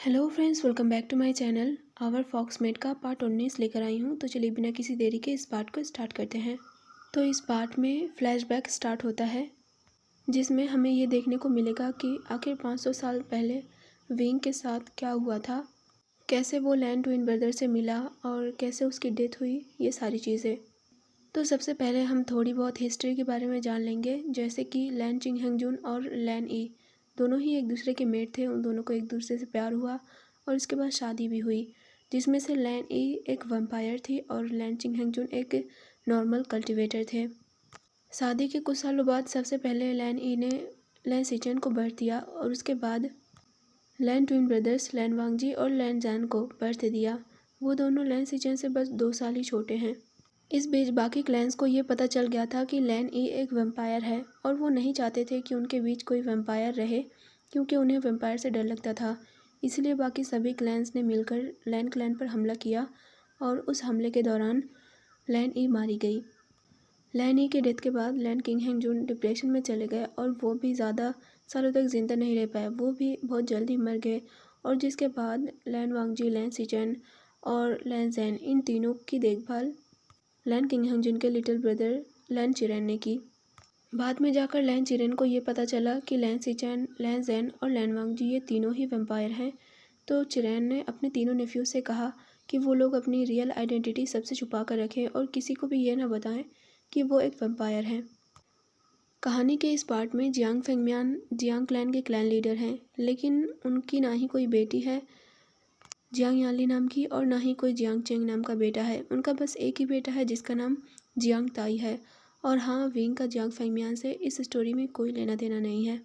Hello friends, welcome back to my channel. Our फॉक्समेट का part 19 लेकर आई हूँ। तो चलिए बिना किसी देरी के इस पार्ट को स्टार्ट करते हैं। तो इस पार्ट में फ्लैशबैक स्टार्ट होता है, जिसमें हमें ये देखने को मिलेगा कि आखिर 500 साल पहले विंग के साथ क्या हुआ था, कैसे वो लैन ट्विन ब्रदर से मिला और कैसे उसकी डेथ हुई, ये सारी चीज़ें। तो सबसे पहले हम थोड़ी बहुत हिस्ट्री के बारे में जान लेंगे, जैसे कि लैन चिंगहेंगजुन और लैन ई दोनों ही एक दूसरे के मेट थे। उन दोनों को एक दूसरे से प्यार हुआ और उसके बाद शादी भी हुई, जिसमें से लैन ई एक वैम्पायर थी और लैन चिंगहेंगजुन एक नॉर्मल कल्टिवेटर थे। शादी के कुछ सालों बाद सबसे पहले लैन ई ने लैन सिचेन को बर्थ दिया और उसके बाद लैन ट्विन ब्रदर्स लैन वांगजी और लैन जैन को बर्थ दिया। वो दोनों लैन सिचेन से बस 2 साल ही छोटे हैं। इस बीच बाकी क्लैंस को ये पता चल गया था कि लैन ई एक वैम्पायर है और वो नहीं चाहते थे कि उनके बीच कोई वैम्पायर रहे, क्योंकि उन्हें वैम्पायर से डर लगता था। इसलिए बाकी सभी क्लैंस ने मिलकर लैन क्लैन पर हमला किया और उस हमले के दौरान लैन ई मारी गई। लैन ई के डेथ के बाद लैन किंगहेंगजुन डिप्रेशन में चले गए और वो भी ज़्यादा सालों तक जिंदा नहीं रह पाए, वो भी बहुत जल्दी मर गए। और जिसके बाद लैन वांगजी, लैन सिचेन और लैन जैन, इन तीनों की देखभाल लैन किंगहेंगजुन के लिटिल ब्रदर लैन चिरेन ने की। बाद में जाकर लैन चिरेन को ये पता चला कि लैन सिचेन, लैन जैन और लैन वांगजी ये तीनों ही वैम्पायर हैं। तो चिरेन ने अपने तीनों नेफ्यू से कहा कि वो लोग अपनी रियल आइडेंटिटी सबसे छुपा कर रखें और किसी को भी ये ना बताएं कि वो एक वैम्पायर हैं। कहानी के इस पार्ट में जियांग फेंगमियान जियांग क्लैन के क्लैन लीडर हैं, लेकिन उनकी ना ही कोई बेटी है जियांग यानली नाम की और ना ही कोई जियांग चेंग नाम का बेटा है। उनका बस एक ही बेटा है जिसका नाम जियांग ताई है। और हाँ, विंग का जियांग फेंगमियान से इस स्टोरी में कोई लेना देना नहीं है।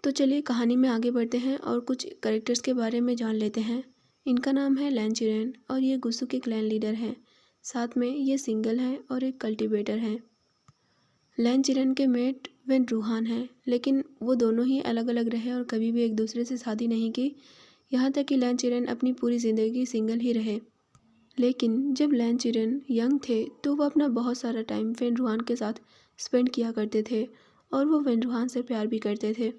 तो चलिए कहानी में आगे बढ़ते हैं और कुछ कैरेक्टर्स के बारे में जान लेते हैं। इनका नाम है लैन चिरेन और ये गुसु के क्लैन लीडर हैं। साथ में ये सिंगल हैं और एक कल्टिवेटर हैं। लैन चिरेन के मेट वेन रूहान हैं, लेकिन वो दोनों ही अलग अलग रहे और कभी भी एक दूसरे से शादी नहीं की। यहाँ तक कि लैन चिरेन अपनी पूरी ज़िंदगी सिंगल ही रहे। लेकिन जब लैन चिरेन यंग थे तो वो अपना बहुत सारा टाइम वेन रूहान के साथ स्पेंड किया करते थे और वो वेन रूहान से प्यार भी करते थे।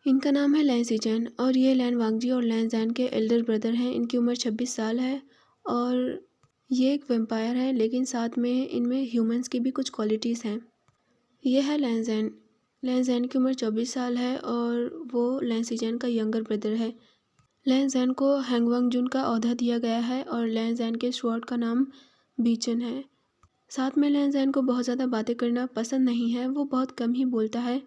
इनका नाम है लैन सिचेन और ये लैन वांगजी और लैन जैन के एल्डर ब्रदर हैं। इनकी उम्र 26 साल है और ये एक वेम्पायर है, लेकिन साथ में इनमें ह्यूमंस की भी कुछ क्वालिटीज़ हैं। ये है लैन जैन। लैन जैन की उम्र 24 साल है और वो लैन सिचेन का यंगर ब्रदर है। लैन जैन को हैंगवांगजुन का ओहदा दिया गया है और लैन जैन के स्वॉर्ड का नाम बीचन है। साथ में लैन जैन को बहुत ज़्यादा बातें करना पसंद नहीं है, वो बहुत कम ही बोलता है।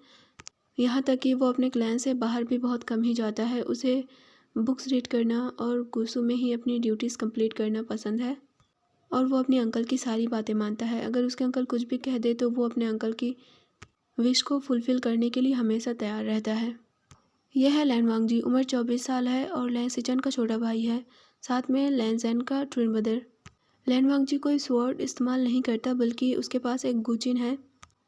यहाँ तक कि वो अपने क्लैन से बाहर भी बहुत कम ही जाता है। उसे बुक्स रीड करना और गुसु में ही अपनी ड्यूटीज़ कंप्लीट करना पसंद है और वो अपने अंकल की सारी बातें मानता है। अगर उसके अंकल कुछ भी कह दे तो वो अपने अंकल की विश को फुलफ़िल करने के लिए हमेशा तैयार रहता है। यह है लैन वांगजी, उम्र 24 साल है और लैन सिचेन का छोटा भाई है। साथ में लैन जैन का ट्विन ब्रदर। लैन वांगजी कोई स्वॉर्ड इस्तेमाल नहीं करता, बल्कि उसके पास एक गुचिन है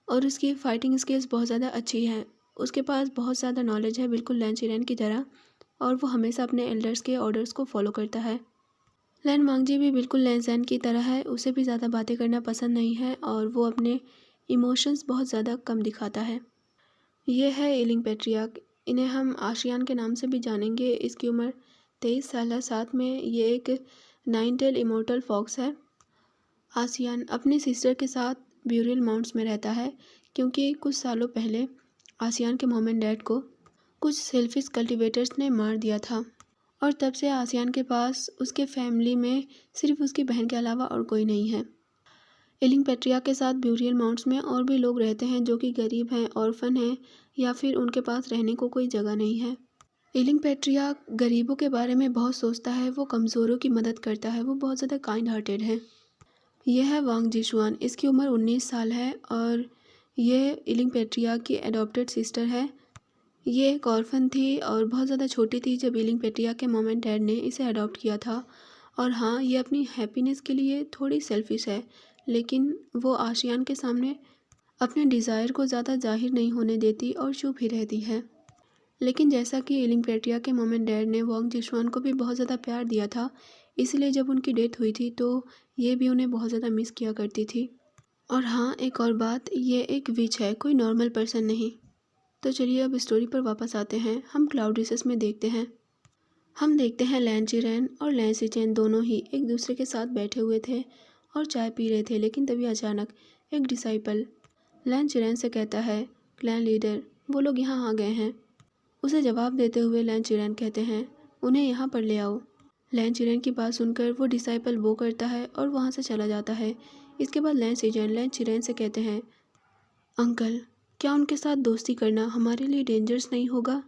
और उसकी फाइटिंग स्किल्स बहुत ज़्यादा अच्छी है। उसके पास बहुत ज़्यादा नॉलेज है, बिल्कुल लैन चिरेन की तरह, और वो हमेशा अपने एल्डर्स के ऑर्डर्स को फॉलो करता है। लैन वांगजी भी बिल्कुल लैन जैन की तरह है, उसे भी ज़्यादा बातें करना पसंद नहीं है और वो अपने इमोशंस बहुत ज़्यादा कम दिखाता है। ये है इलिंग पेट्रियार्क। इन्हें हम आशियान के नाम से भी जानेंगे। इसकी उम्र 23 साल है। साथ में ये एक 9 टेल इमोर्टल फॉक्स है। आसियान अपनी सिस्टर के साथ ब्यूरियल माउंट्स में रहता है, क्योंकि कुछ सालों पहले आसियान के मॉम एंड डैड को कुछ सेल्फिश कल्टिवेटर्स ने मार दिया था और तब से आसियान के पास उसके फैमिली में सिर्फ उसकी बहन के अलावा और कोई नहीं है। इलिंग पेट्रिया के साथ ब्यूरियल माउंट्स में और भी लोग रहते हैं जो कि गरीब हैं, ऑर्फन हैं या फिर उनके पास रहने को कोई जगह नहीं है। इलिंग पेट्रिया गरीबों के बारे में बहुत सोचता है, वो कमज़ोरों की मदद करता है, वो बहुत ज़्यादा काइंड हार्टेड है। यह है वांग जिशुआन। इसकी उम्र 19 साल है और ये इलिंग पेट्रिया की एडॉप्टेड सिस्टर है। ये एक ऑर्फन थी और बहुत ज़्यादा छोटी थी जब इलिंग पेट्रिया के मॉम एंड डैड ने इसे अडॉप्ट किया था। और हाँ, ये अपनी हैप्पीनेस के लिए थोड़ी सेल्फिश है, लेकिन वो आशियान के सामने अपने डिज़ायर को ज़्यादा जाहिर नहीं होने देती और चुप ही रहती है। लेकिन जैसा कि इलिंग पेट्रिया के मॉम एंड डैड ने वांग जिशुआन को भी बहुत ज़्यादा प्यार दिया था, इसलिए जब उनकी डेथ हुई थी तो ये भी उन्हें बहुत ज़्यादा मिस किया करती थी। और हाँ, एक और बात, ये एक विच है, कोई नॉर्मल पर्सन नहीं। तो चलिए अब स्टोरी पर वापस आते हैं। हम क्लाउड रिसेस में देखते हैं हम देखते हैं लैन चिरेन और लैन सिचेन दोनों ही एक दूसरे के साथ बैठे हुए थे और चाय पी रहे थे, लेकिन तभी अचानक एक डिसाइपल लैन चिरेन से कहता है, क्लैन लीडर, वो लोग यहाँ आ गए हैं। उसे जवाब देते हुए लैन चिरेन कहते हैं, उन्हें यहाँ पर ले आओ। लैन चिरेन की बात सुनकर वो डिसाइपल वो करता है और वहाँ से चला जाता है। इसके बाद लैन सिचेन लैन चिरेन से कहते हैं, अंकल, क्या उनके साथ दोस्ती करना हमारे लिए डेंजरस नहीं होगा?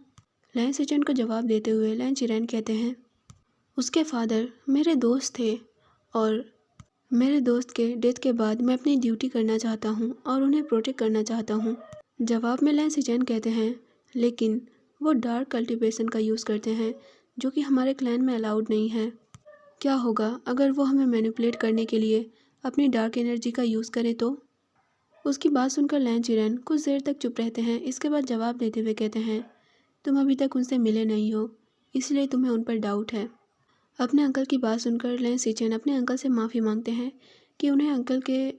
लैन सिचेन को जवाब देते हुए लैन चिरेन कहते हैं, उसके फादर मेरे दोस्त थे और मेरे दोस्त के डेथ के बाद मैं अपनी ड्यूटी करना चाहता हूँ और उन्हें प्रोटेक्ट करना चाहता हूँ। जवाब में लैन सिचेन कहते हैं, लेकिन वो डार्क कल्टिवेशन का यूज़ करते हैं जो कि हमारे क्लैन में अलाउड नहीं है। क्या होगा अगर वो हमें मैनिपुलेट करने के लिए अपनी डार्क एनर्जी का यूज़ करें तो? उसकी बात सुनकर लैन चिरेन कुछ देर तक चुप रहते हैं। इसके बाद जवाब देते हुए कहते हैं, तुम अभी तक उनसे मिले नहीं हो, इसलिए तुम्हें उन पर डाउट है। अपने अंकल की बात सुनकर लैन सिचेन अपने अंकल से माफ़ी मांगते हैं कि उन्हें अंकल के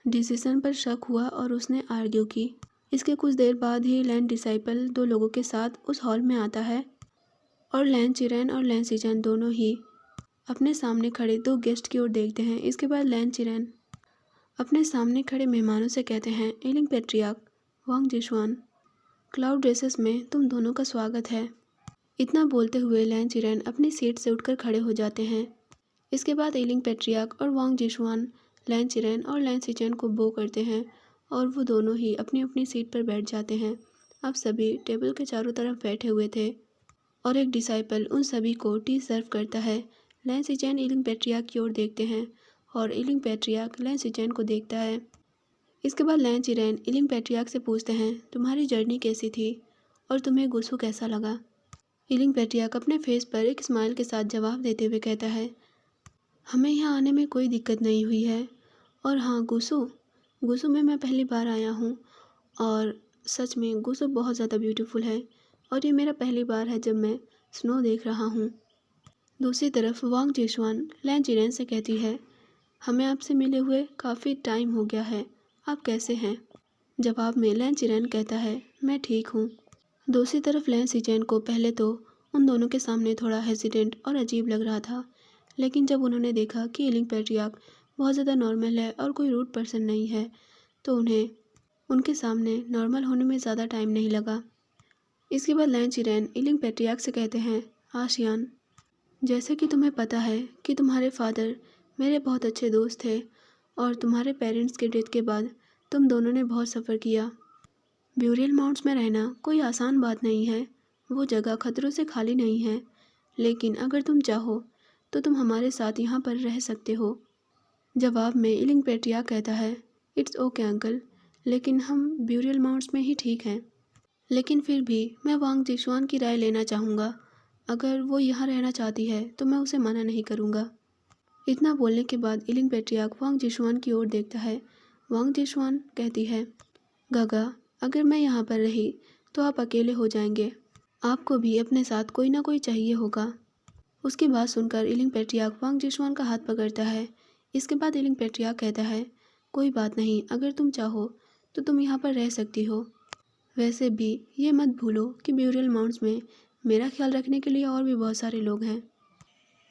डिसीजन पर शक हुआ और उसने आर्ग्यू की। इसके कुछ देर बाद ही लैन डिसाइपल दो लोगों के साथ उस हॉल में आता है और लैन चिरेन और लैन सिचेन दोनों ही अपने सामने खड़े दो गेस्ट की ओर देखते हैं। इसके बाद लैन चिरेन अपने सामने खड़े मेहमानों से कहते हैं, एलिंग पेट्रियार्क, वांग जिशुआन, क्लाउड ड्रेसेस में तुम दोनों का स्वागत है। इतना बोलते हुए लैन चिरेन अपनी सीट से उठकर खड़े हो जाते हैं। इसके बाद एलिंग पेट्रियार्क और वांग जिशुआन लैन चिरेन और लैन सिचेन को बो करते हैं और वो दोनों ही अपनी अपनी सीट पर बैठ जाते हैं। अब सभी टेबल के चारों तरफ बैठे हुए थे और एक डिसाइपल उन सभी को टी सर्व करता है। लैन सिचेन एलिंग पेट्रियार्क की ओर देखते हैं और एलिंग पेट्रियार्क लैन सिचेन को देखता है। इसके बाद लैन चिरेन एलिंग पेट्रियार्क से पूछते हैं, तुम्हारी जर्नी कैसी थी और तुम्हें गुसु कैसा लगा? एलिंग पेट्रियार्क अपने फेस पर एक स्माइल के साथ जवाब देते हुए कहता है, हमें यहाँ आने में कोई दिक्कत नहीं हुई है। और हाँ, गुसु में मैं पहली बार आया हूँ और सच में गुसु बहुत ज़्यादा ब्यूटीफुल है और ये मेरा पहली बार है जब मैं स्नो देख रहा हूँ। दूसरी तरफ वांग जिशुआन लैन चिरेन से कहती है, हमें आपसे मिले हुए काफ़ी टाइम हो गया है, आप कैसे हैं? जवाब में लैन चिरेन कहता है, मैं ठीक हूँ। दूसरी तरफ लैन सिचेन को पहले तो उन दोनों के सामने थोड़ा हेजिटेंट और अजीब लग रहा था, लेकिन जब उन्होंने देखा कि एलिंग पेट्रियार्क बहुत ज़्यादा नॉर्मल है और कोई रूड पर्सन नहीं है, तो उन्हें उनके सामने नॉर्मल होने में ज़्यादा टाइम नहीं लगा। इसके बाद लैन चिरेन एलिंग पेट्रियार्क से कहते हैं, आशियान, जैसे कि तुम्हें पता है कि तुम्हारे फादर मेरे बहुत अच्छे दोस्त थे और तुम्हारे पेरेंट्स के डेथ के बाद तुम दोनों ने बहुत सफ़र किया। ब्यूरियल माउंट्स में रहना कोई आसान बात नहीं है, वो जगह खतरों से खाली नहीं है, लेकिन अगर तुम चाहो तो तुम हमारे साथ यहाँ पर रह सकते हो। जवाब में एलिंग पेट्रियार्क कहता है, इट्स ओके अंकल, लेकिन हम ब्यूरियल माउंट्स में ही ठीक हैं। लेकिन फिर भी मैं वांग जिशुआन की राय लेना चाहूँगा। अगर वो यहाँ रहना चाहती है तो मैं उसे मना नहीं करूँगा। इतना बोलने के बाद एलिंग पेट्रियार्क वांग जिशुआन की ओर देखता है। वांग जिशुआन कहती है, गागा, अगर मैं यहाँ पर रही तो आप अकेले हो जाएंगे, आपको भी अपने साथ कोई ना कोई चाहिए होगा। उसकी बात सुनकर एलिंग पेट्रियार्क वांग जिशुआन का हाथ पकड़ता है। इसके बाद एलिंग पेट्रियार्क कहता है, कोई बात नहीं, अगर तुम चाहो तो तुम यहाँ पर रह सकती हो। वैसे भी ये मत भूलो कि ब्यूरियल माउंट्स में मेरा ख्याल रखने के लिए और भी बहुत सारे लोग हैं,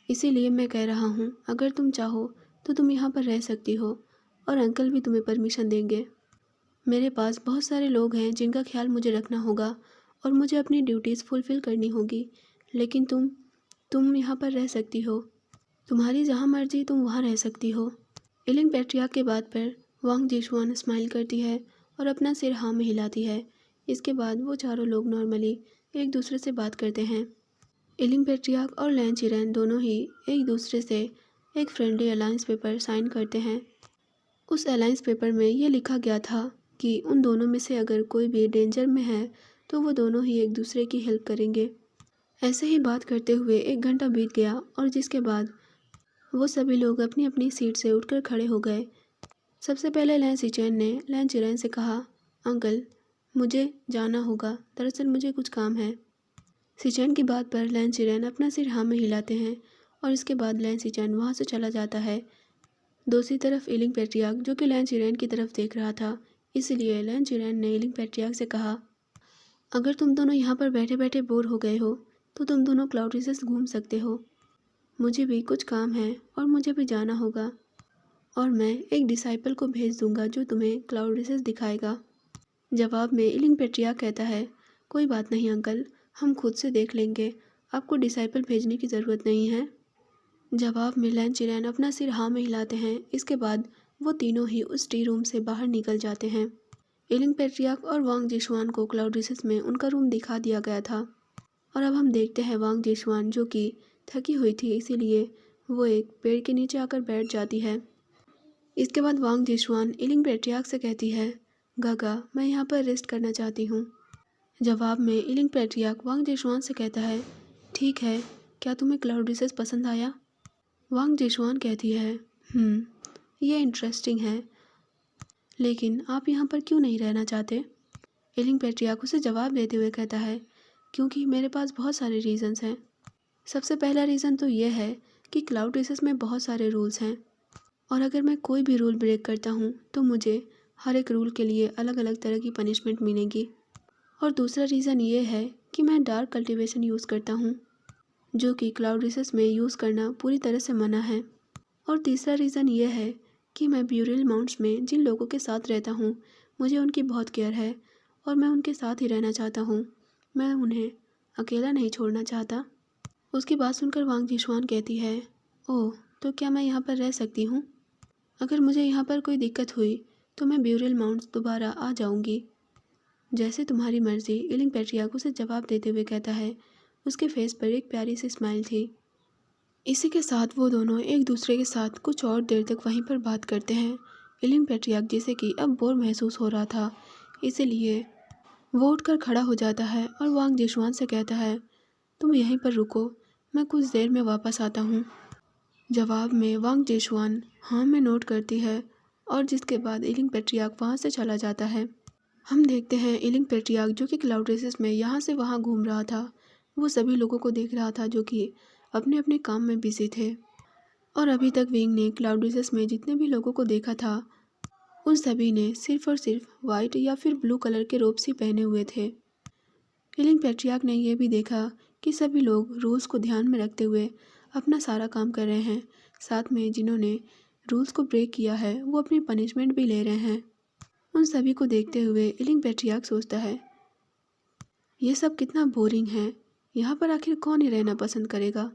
इसीलिए मैं कह रहा हूँ, अगर तुम चाहो तो तुम यहाँ पर रह सकती हो और अंकल भी तुम्हें परमिशन देंगे। मेरे पास बहुत सारे लोग हैं जिनका ख्याल मुझे रखना होगा और मुझे अपनी ड्यूटीज़ फुलफ़िल करनी होगी, लेकिन तुम यहाँ पर रह सकती हो, तुम्हारी जहाँ मर्जी तुम वहाँ रह सकती हो। एलिंग पेट्रियार्क के बात पर वांग जिशुआन स्माइल करती है और अपना सिर हाँ में हिलाती है। इसके बाद वो चारों लोग नॉर्मली एक दूसरे से बात करते हैं। एलिंग पेट्रियार्क और लैन चिरेन दोनों ही एक दूसरे से एक फ्रेंडली अलायंस पेपर साइन करते हैं। उस अलायंस पेपर में ये लिखा गया था कि उन दोनों में से अगर कोई भी डेंजर में है तो वो दोनों ही एक दूसरे की हेल्प करेंगे। ऐसे ही बात करते हुए 1 घंटा बीत गया और जिसके बाद वो सभी लोग अपनी अपनी सीट से उठकर खड़े हो गए। सबसे पहले लैन सिचेन ने लैन चिरेन से कहा, अंकल, मुझे जाना होगा, दरअसल मुझे कुछ काम है। सिचेन की बात पर लैन चिरेन अपना सिर हाँ में हिलाते हैं और इसके बाद लैन सिचेन वहाँ से चला जाता है। दूसरी तरफ एलिंग पेट्रियार्क, जो कि लैन चिरेन की तरफ देख रहा था, इसलिए लैन चिरेन ने एलिंग पेट्रियार्क से कहा, अगर तुम दोनों यहाँ पर बैठे बैठे बोर हो गए हो तो तुम दोनों क्लाउड रिसेस घूम सकते हो। मुझे भी कुछ काम है और मुझे भी जाना होगा, और मैं एक डिसाइपल को भेज दूंगा जो तुम्हें क्लाउड रिसेस दिखाएगा। जवाब में इलिंग पेट्रियार्क कहता है, कोई बात नहीं अंकल, हम खुद से देख लेंगे, आपको डिसाइपल भेजने की ज़रूरत नहीं है। जवाब में लैन चिरैन अपना सिर हाँ में हिलाते हैं। इसके बाद वो तीनों ही उस टी रूम से बाहर निकल जाते हैं। इलिंग पेट्रियार्क और वांग जिशुआन को क्लाउड रिसेस में उनका रूम दिखा दिया गया था, और अब हम देखते हैं वांग जिशुआन जो कि थकी हुई थी, इसीलिए वो एक पेड़ के नीचे आकर बैठ जाती है। इसके बाद वांग जिशुआन इलिंग पेट्रियार्क से कहती है, गागा मैं यहाँ पर रेस्ट करना चाहती हूँ। जवाब में इलिंग पेट्रियार्क वांग जिशुआन से कहता है, ठीक है, क्या तुम्हें क्लाउड रिसेस पसंद आया? वांग जिशुआन कहती है, ये इंटरेस्टिंग है, लेकिन आप यहाँ पर क्यों नहीं रहना चाहते? इलिंग पेट्रियार्क उसे जवाब देते हुए कहता है, क्योंकि मेरे पास बहुत सारे रीज़न्स हैं। सबसे पहला रीज़न तो ये है कि क्लाउड रेसेस में बहुत सारे रूल्स हैं, और अगर मैं कोई भी रूल ब्रेक करता हूँ तो मुझे हर एक रूल के लिए अलग अलग तरह की पनिशमेंट मिलेगी। और दूसरा रीज़न ये है कि मैं डार्क कल्टीवेशन यूज़ करता हूँ, जो कि क्लाउड रेसेस में यूज़ करना पूरी तरह से मना है। और तीसरा रीज़न ये है कि मैं ब्यूरिल माउंट्स में जिन लोगों के साथ रहता हूँ, मुझे उनकी बहुत केयर है और मैं उनके साथ ही रहना चाहता हूँ, मैं उन्हें अकेला नहीं छोड़ना चाहता। उसकी बात सुनकर वांग जिशुआन कहती है, ओह, तो क्या मैं यहाँ पर रह सकती हूँ? अगर मुझे यहाँ पर कोई दिक्कत हुई तो मैं ब्यूरिल माउंट्स दोबारा आ जाऊँगी। जैसे तुम्हारी मर्ज़ी, इलिंग पेट्रियार्क उसे जवाब देते हुए कहता है। उसके फेस पर एक प्यारी सी स्माइल थी। इसी के साथ वो दोनों एक दूसरे के साथ कुछ और देर तक वहीं पर बात करते हैं। इलिंग पेट्रियार्क जिसे कि अब बोर महसूस हो रहा था, इसीलिए वो उठकर खड़ा हो जाता है और वांग जिशुआन से कहता है, तुम यहीं पर रुको, मैं कुछ देर में वापस आता हूँ। जवाब में वांग जिशुआन हाँ में नोट करती है, और जिसके बाद इलिंग पेट्रियार्क वहाँ से चला जाता है। हम देखते हैं इलिंग पेट्रियार्क जो कि क्लाउड रेसेस में यहाँ से वहाँ घूम रहा था, वो सभी लोगों को देख रहा था जो कि अपने अपने काम में बिजी थे। और अभी तक विंग ने क्लाउड रेसेस में जितने भी लोगों को देखा था, उन सभी ने सिर्फ और सिर्फ वाइट या फिर ब्लू कलर के रोब्स ही पहने हुए थे। इलिंग पेट्रियार्क ने यह भी देखा कि सभी लोग रूल्स को ध्यान में रखते हुए अपना सारा काम कर रहे हैं, साथ में जिन्होंने रूल्स को ब्रेक किया है वो अपनी पनिशमेंट भी ले रहे हैं। उन सभी को देखते हुए इलिंग पेट्रियार्क सोचता है, ये सब कितना बोरिंग है, यहाँ पर आखिर कौन ही रहना पसंद करेगा।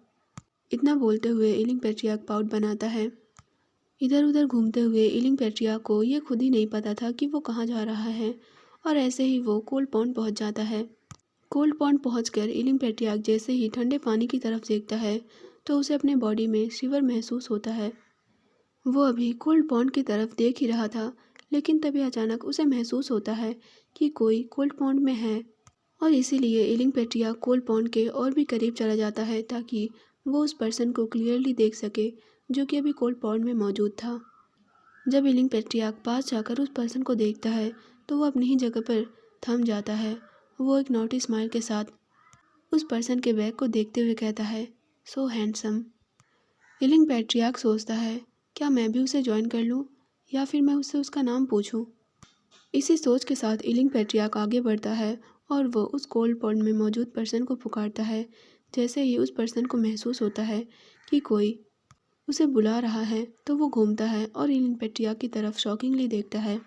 इतना बोलते हुए इलिंग पेट्रियार्क पाउट बनाता है। इधर उधर घूमते हुए इलिंग पेट्रियार्क को ये खुद ही नहीं पता था कि वो कहाँ जा रहा है, और ऐसे ही वो कोल्ड पॉन्ड पहुँच जाता है। कोल्ड पॉन्ड पहुंचकर इलिंग पेट्रियार्क जैसे ही ठंडे पानी की तरफ देखता है तो उसे अपने बॉडी में शिवर महसूस होता है। वो अभी कोल्ड पॉन्ड की तरफ देख ही रहा था, लेकिन तभी अचानक उसे महसूस होता है कि कोई कोल्ड पॉन्ड में है, और इसीलिए इलिंग पेट्रियार्क कोल्ड पॉन्ड के और भी करीब चला जाता है ताकि वो उस पर्सन को क्लियरली देख सके जो कि अभी कोल्ड पॉन्ड में मौजूद था। जब इलिंग पेट्रियार्क पास जाकर उस पर्सन को देखता है तो वो अपनी ही जगह पर थम जाता है। वो एक नॉटी स्माइल के साथ उस पर्सन के बैग को देखते हुए कहता है, सो हैंडसम। इलिंग पेट्रियार्क सोचता है, क्या मैं भी उसे ज्वाइन कर लूँ या फिर मैं उससे उसका नाम पूछूं। इसी सोच के साथ इलिंग पेट्रियार्क आगे बढ़ता है और वो उस कोल्ड पॉन्ड में मौजूद पर्सन को पुकारता है। जैसे ही उस पर्सन को महसूस होता है कि कोई उसे बुला रहा है तो वो घूमता है और इलिंग पेट्रियार्क की तरफ शॉकिंगली देखता है।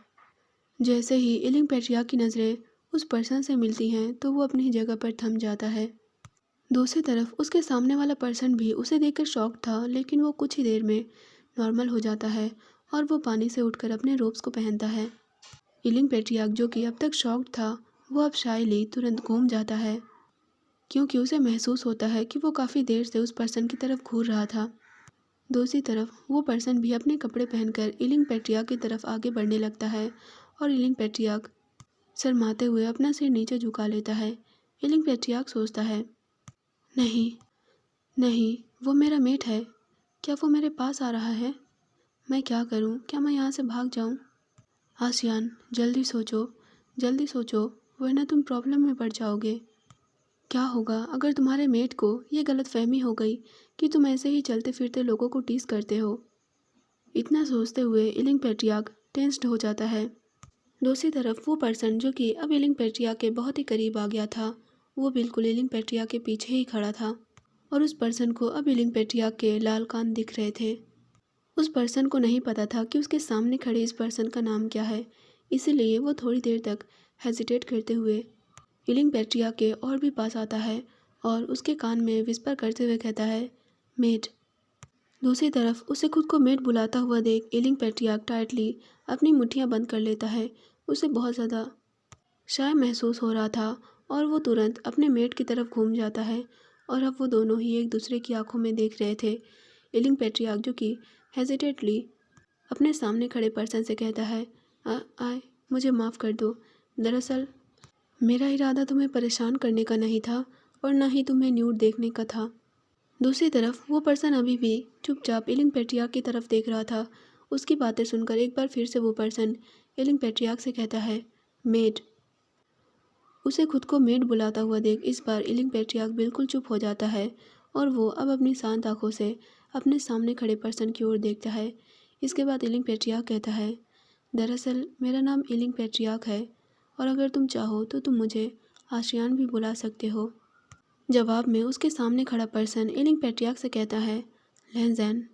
जैसे ही इलिंग पेट्रियार्क की नज़रें उस पर्सन से मिलती हैं तो वो अपनी जगह पर थम जाता है। दूसरी तरफ उसके सामने वाला पर्सन भी उसे देखकर शॉक था, लेकिन वो कुछ ही देर में नॉर्मल हो जाता है और वो पानी से उठकर अपने रोब्स को पहनता है। इलिंग पेट्रियार्क जो कि अब तक शॉक्ड था, वो अब शायली तुरंत घूम जाता है, क्योंकि उसे महसूस होता है कि वो काफ़ी देर से उस पर्सन की तरफ घूर रहा था। दूसरी तरफ वो पर्सन भी अपने कपड़े पहनकर इलिंग पेट्रियार्क की तरफ आगे बढ़ने लगता है, और इलिंग पेट्रियार्क शर्माते हुए अपना सिर नीचे झुका लेता है। इलिंग पेट्रियार्क सोचता है, नहीं नहीं, वो मेरा मेट है, क्या वो मेरे पास आ रहा है? मैं क्या करूं? क्या मैं यहाँ से भाग जाऊं? आसियान, जल्दी सोचो, वरना तुम प्रॉब्लम में पड़ जाओगे। क्या होगा अगर तुम्हारे मेट को ये गलतफहमी हो गई कि तुम ऐसे ही चलते फिरते लोगों को टीज करते हो? इतना सोचते हुए इलिंग पेट्रियार्क टेंस्ड हो जाता है। दूसरी तरफ वो पर्सन जो कि अब इलिंग पेट्रियार्क के बहुत ही करीब आ गया था वो बिल्कुल इलिंग पेट्रिया के पीछे ही खड़ा था और उस पर्सन को अब इलिंग पेट्रिया के लाल कान दिख रहे थे। उस पर्सन को नहीं पता था कि उसके सामने खड़े इस पर्सन का नाम क्या है, इसीलिए वो थोड़ी देर तक हेजिटेट करते हुए इलिंग पेट्रिया के और भी पास आता है और उसके कान में विस्पर करते हुए कहता है, मेट। दूसरी तरफ उसे खुद को मेट बुलाता हुआ देख इलिंग पेट्रिया टाइटली अपनी मुट्ठियां बंद कर लेता है। उसे बहुत ज़्यादा शाय महसूस हो रहा था और वो तुरंत अपने मेट की तरफ घूम जाता है और अब वो दोनों ही एक दूसरे की आंखों में देख रहे थे। इलिंग पेट्रिया जो कि हेजिटेटली अपने सामने खड़े पर्सन से कहता है, आए मुझे माफ़ कर दो, दरअसल मेरा इरादा तुम्हें परेशान करने का नहीं था और ना ही तुम्हें न्यूड देखने का था। दूसरी तरफ वो पर्सन अभी भी चुपचाप इलिंग पेट्रियाक की तरफ देख रहा था। उसकी बातें सुनकर एक बार फिर से वो पर्सन इलिंग पेट्रियाक से कहता है, मेड। उसे खुद को मेड बुलाता हुआ देख इस बार इलिंग पेट्रियाक बिल्कुल चुप हो जाता है और वो अब अपनी शांत आंखों से अपने सामने खड़े पर्सन की ओर देखता है। इसके बाद इलिंग पेट्रियाक कहता है, दरअसल मेरा नाम इलिंग पेट्रियाक है और अगर तुम चाहो तो तुम मुझे आशियान भी बुला सकते हो। जवाब में उसके सामने खड़ा पर्सन इलिंग पेट्रियाक से कहता है, लैंज़ैन।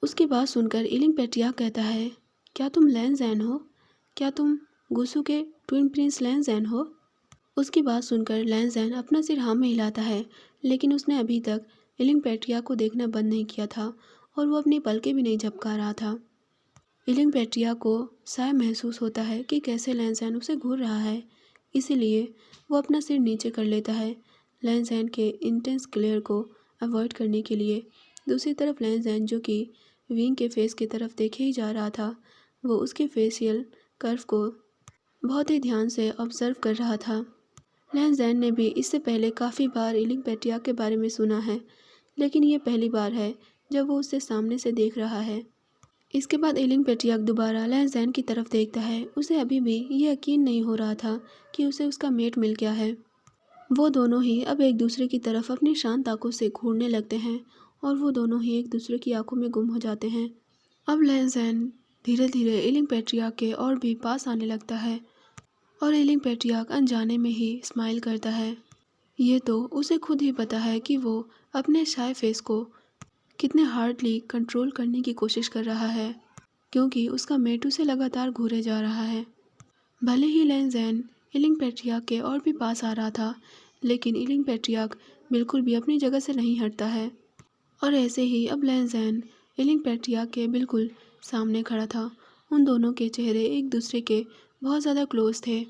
उसकी बात सुनकर इलिंग पेट्रियाक कहता है, क्या तुम लैंज़ैन हो? क्या तुम गुसू के ट्विन प्रिंस लैंज़ैन हो? उसकी बात सुनकर लैंज़ैन अपना सिर हाँ में हिलाता है, लेकिन उसने अभी तक इलिंग पेट्रियाक को देखना बंद नहीं किया था और वो अपनी पलकें भी नहीं झपका रहा था। इलिंग पेट्रियाक को शायद महसूस होता है कि कैसे लैंज़ैन उसे घूर रहा है, इसीलिए वो अपना सिर नीचे कर लेता है लैंज़ैन के इंटेंस ग्लेयर को अवॉइड करने के लिए। दूसरी तरफ लैंज़ैन जो कि विंग के फेस की तरफ देखे ही जा रहा था, वो उसके फेशियल कर्व को बहुत ही ध्यान से ऑब्जर्व कर रहा था। लैंज़ैन ने भी इससे पहले काफ़ी बार इलिंग पेट्रियाक के बारे में सुना है, लेकिन ये पहली बार है जब वो उसे सामने से देख रहा है। इसके बाद इलिंग पेट्रियाक दोबारा लैंज़ैन की तरफ देखता है। उसे अभी भी ये यकीन नहीं हो रहा था कि उसे उसका मेट मिल गया है। वो दोनों ही अब एक दूसरे की तरफ अपनी शांत आंखों से घूरने लगते हैं और वो दोनों ही एक दूसरे की आंखों में गुम हो जाते हैं। अब लैंज़ैन धीरे धीरे इलिंग पेट्रियाक के और भी पास आने लगता है और इलिंग पेट्रियाक अनजाने में ही स्माइल करता है। ये तो उसे खुद ही पता है कि वो अपने शाय फेस को कितने हार्डली कंट्रोल करने की कोशिश कर रहा है, क्योंकि उसका मेट उसे लगातार घूरे जा रहा है। भले ही लैंज़ैन इलिंग पेट्रियाक के और भी पास आ रहा था, लेकिन इलिंग पेट्रियाक बिल्कुल भी अपनी जगह से नहीं हटता है और ऐसे ही अब लैंज़ैन इलिंग पेट्रियाक के बिल्कुल सामने खड़ा था। उन दोनों के चेहरे एक दूसरे के बहुत ज़्यादा क्लोज थे।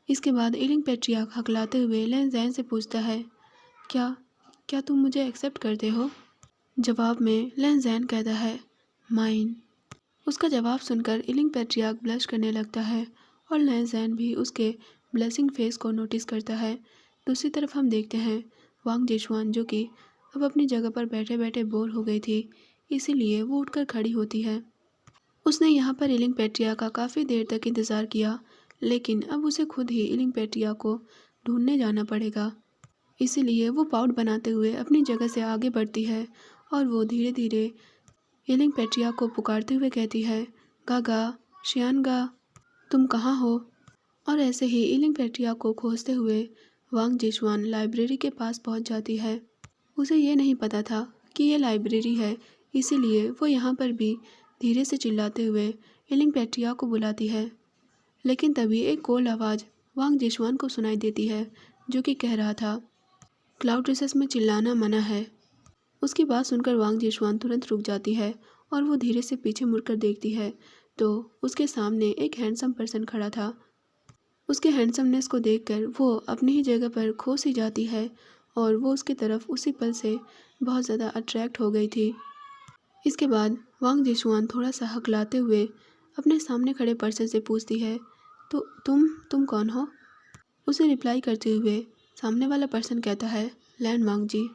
इसके बाद इलिंग पेट्रियाक हकलाते हुए लैंज़ैन से पूछता है, क्या क्या तुम मुझे एक्सेप्ट करते हो? जवाब में लैंज़ैन कहता है, माइन। उसका जवाब सुनकर इलिंग पेट्रियाक ब्लश करने लगता है और लैंज़ैन भी उसके ब्लशिंग फेस को नोटिस करता है। दूसरी तरफ हम देखते हैं वांग जिशुआन जो कि अब अपनी जगह पर बैठे बैठे बोर हो गई थी, इसीलिए वो उठकर खड़ी होती है। उसने यहाँ पर इलिंग पेट्रियाक का काफ़ी देर तक इंतज़ार किया, लेकिन अब उसे खुद ही इलिंग पेट्रियाक को ढूंढने जाना पड़ेगा। इसीलिए वो पाउट बनाते हुए अपनी जगह से आगे बढ़ती है और वो धीरे धीरे इलिंग पेट्रियाक को पुकारते हुए कहती है, गागा, शियानगा, तुम कहाँ हो? और ऐसे ही इलिंग पेट्रियाक को खोजते हुए वांग जिशुआन लाइब्रेरी के पास पहुंच जाती है। उसे ये नहीं पता था कि ये लाइब्रेरी है, इसीलिए वो यहाँ पर भी धीरे से चिल्लाते हुए इलिंग पेट्रियाक को बुलाती है। लेकिन तभी एक कोल्ड आवाज़ वांग जिशुआन को सुनाई देती है जो कि कह रहा था, क्लाउड रिसेस में चिल्लाना मना है। उसकी बात सुनकर वांग जिशुआन तुरंत रुक जाती है और वो धीरे से पीछे मुड़कर देखती है तो उसके सामने एक हैंडसम पर्सन खड़ा था। उसके हैंडसमनेस को देखकर वो अपनी ही जगह पर खो सी जाती है और वो उसकी तरफ उसी पल से बहुत ज़्यादा अट्रैक्ट हो गई थी। इसके बाद वांग जिशुआन थोड़ा सा हकलाते हुए अपने सामने खड़े पर्सन से पूछती है, तो तुम कौन हो? उसे रिप्लाई करते हुए सामने वाला पर्सन कहता है, लैंड वांग जी।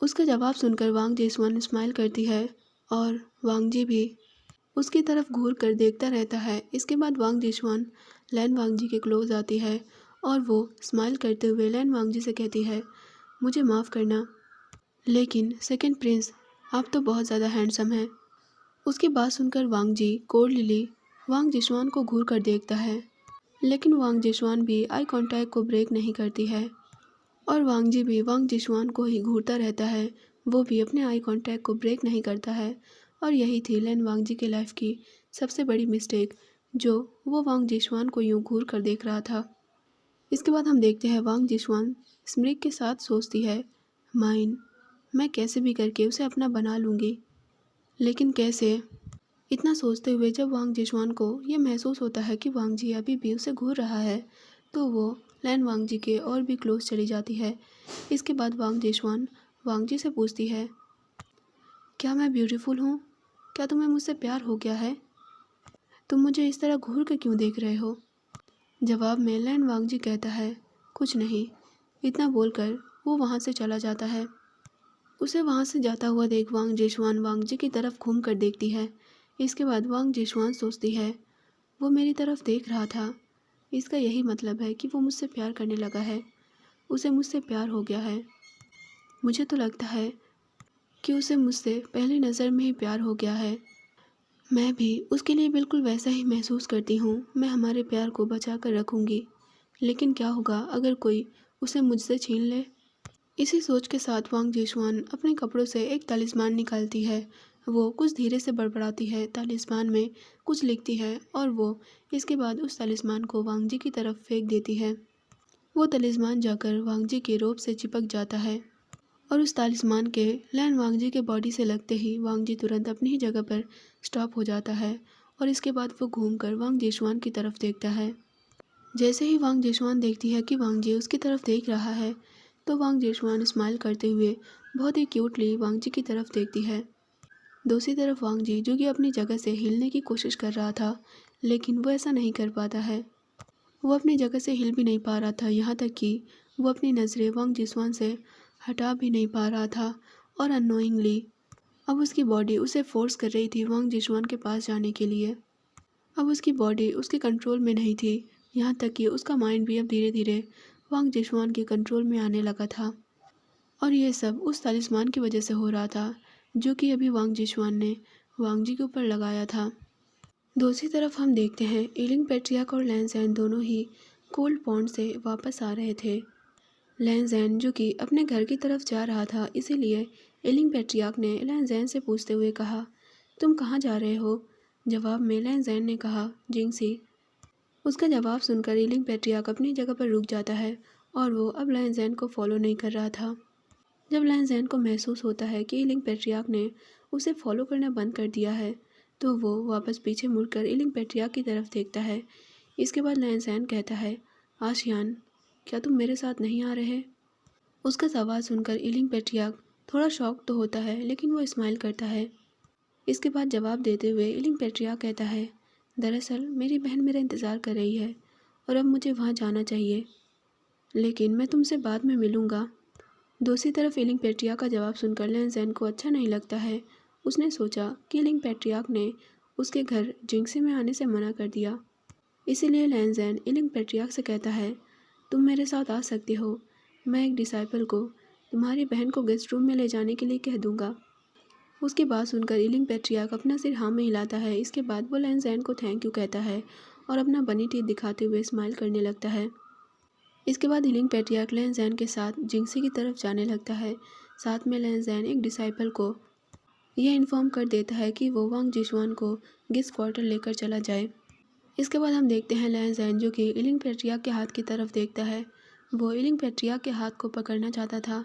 उसका जवाब सुनकर वांग जिशुआन स्माइल करती है और वांग जी भी उसकी तरफ घूर कर देखता रहता है। इसके बाद वांग जिशुआन लैन वांग जी के क्लोज आती है और वो स्माइल करते हुए लैन वांग जी से कहती है, मुझे माफ़ करना, लेकिन सेकंड प्रिंस आप तो बहुत ज़्यादा हैंडसम हैं। उसकी बात सुनकर वांग जी कोल्डली वांग जिशुआन को घूर कर देखता है, लेकिन वांग जिशुआन भी आई कांटेक्ट को ब्रेक नहीं करती है और वांग जी भी वांग जिशुआन को ही घूरता रहता है। वो भी अपने आई कांटेक्ट को ब्रेक नहीं करता है। और यही थी लैन वांग जी के लाइफ की सबसे बड़ी मिस्टेक, जो वो वांग जिशुआन को यूं घूर कर देख रहा था। इसके बाद हम देखते हैं वांग जिशुआन स्मृक के साथ सोचती है, माइन, मैं कैसे भी करके उसे अपना बना लूँगी, लेकिन कैसे। इतना सोचते हुए जब वांग जिशुआन को ये महसूस होता है कि वांग जी अभी भी उसे घूर रहा है, तो वो लैन वांग जी के और भी क्लोज चली जाती है। इसके बाद वांग जिशुआन वांग जी से पूछती है, क्या मैं ब्यूटीफुल हूँ? क्या तुम्हें मुझसे प्यार हो गया है? तुम मुझे इस तरह घूर कर क्यों देख रहे हो? जवाब में लैन वांग जी कहता है, कुछ नहीं। इतना बोलकर वो वहाँ से चला जाता है। उसे वहाँ से जाता हुआ देख वांग जिशुआन वांग जी की तरफ घूम कर देखती है। इसके बाद वांग जिशुआन सोचती है, वो मेरी तरफ देख रहा था, इसका यही मतलब है कि वो मुझसे प्यार करने लगा है, उसे मुझसे प्यार हो गया है। मुझे तो लगता है कि उसे मुझसे पहली नज़र में ही प्यार हो गया है। मैं भी उसके लिए बिल्कुल वैसा ही महसूस करती हूँ। मैं हमारे प्यार को बचा कर रखूँगी, लेकिन क्या होगा अगर कोई उसे मुझसे छीन ले? इसी सोच के साथ वांग जिशुआन अपने कपड़ों से एक तालिस्मान निकालती है। वो कुछ धीरे से बड़बड़ाती है, तालिस्मान में कुछ लिखती है और वो इसके बाद उस तालिस्मान को वांग जी की तरफ फेंक देती है। वो तालिस्मान जाकर वांग जी के रोब से चिपक जाता है और उस तालिस्मान के लैन वांग जी के बॉडी से लगते ही वांग जी तुरंत अपनी ही जगह पर स्टॉप हो जाता है और इसके बाद वो घूमकर वांग जिशुआन की तरफ देखता है। जैसे ही वांग जिशुआन देखती है कि वांग जी उसकी तरफ देख रहा है, तो वांग जिशुआन स्माइल करते हुए बहुत ही क्यूटली वांग जी की तरफ देखती है। दूसरी तरफ वांग जी, जो कि अपनी जगह से हिलने की कोशिश कर रहा था, लेकिन वो ऐसा नहीं कर पाता है। वो अपनी जगह से हिल भी नहीं पा रहा था, यहाँ तक कि वो अपनी नज़रें वांग जिशुआन से हटा भी नहीं पा रहा था। और अननोइंगली अब उसकी बॉडी उसे फोर्स कर रही थी वांग जिशुआन के पास जाने के लिए। अब उसकी बॉडी उसके कंट्रोल में नहीं थी, यहाँ तक कि उसका माइंड भी अब धीरे धीरे वांग जिशुआन के कंट्रोल में आने लगा था। और ये सब उस तालिस्मान की वजह से हो रहा था, जो कि अभी वांग जिशुआन ने वांग जी के ऊपर लगाया था। दूसरी तरफ हम देखते हैं इलिंग पेट्रियाक और लैन ज़ैन दोनों ही कोल्ड पॉन्ड से वापस आ रहे थे। लैन ज़ैन जो कि अपने घर की तरफ जा रहा था, इसीलिए इलिंग पेट्रियाक ने लैन ज़ैन से पूछते हुए कहा, तुम कहाँ जा रहे हो? जवाब में लैन ज़ैन ने कहा, जिंगसी। उसका जवाब सुनकर इलिंग पेट्रियाक अपनी जगह पर रुक जाता है और वो अब लैन ज़ैन को फॉलो नहीं कर रहा था। जब लैन ज़ैन को महसूस होता है कि इलिंग पेट्रियाक ने उसे फॉलो करना बंद कर दिया है, तो वो वापस पीछे मुड़कर इलिंग पेट्रियाक की तरफ देखता है। इसके बाद लैन ज़ैन कहता है, आशियान, क्या तुम मेरे साथ नहीं आ रहे? उसका सवाल सुनकर इलिंग पेट्रियाक थोड़ा शॉक तो होता है, लेकिन वो स्माइल करता है। इसके बाद जवाब देते हुए इलिंग पेट्रियाक कहता है, दरअसल मेरी बहन मेरा इंतज़ार कर रही है और अब मुझे वहाँ जाना चाहिए, लेकिन मैं तुमसे बाद में मिलूँगा। दूसरी तरफ इलिंग पेट्रियाक का जवाब सुनकर लैन ज़ैन को अच्छा नहीं लगता है। उसने सोचा कि इलिंग पेट्रियाक ने उसके घर जिंगसी में आने से मना कर दिया, इसीलिए लैन ज़ैन इलिंग पेट्रियाक से कहता है, तुम मेरे साथ आ सकते हो, मैं एक डिसाइपल को तुम्हारी बहन को गेस्ट रूम में ले जाने के लिए कह दूँगा। उसकी बात सुनकर इलिंग पेट्रियाक अपना सिर हाँ में हिलाता है। इसके बाद वो लैन ज़ैन को थैंक यू कहता है और अपना बनी टीथ दिखाते हुए स्माइल करने लगता है। इसके बाद इलिंग पेट्रियाक लैन ज़ैन के साथ जिंगसी की तरफ जाने लगता है। साथ में लैन ज़ैन एक डिसाइपल को यह इन्फॉर्म कर देता है कि वो वांग जिशुआन को गेस्ट क्वार्टर लेकर चला जाए। इसके बाद हम देखते हैं लैन ज़ैन, जो कि इलिंग पेट्रियाक के हाथ की तरफ देखता है। वो इलिंग पेट्रियाक के हाथ को पकड़ना चाहता था,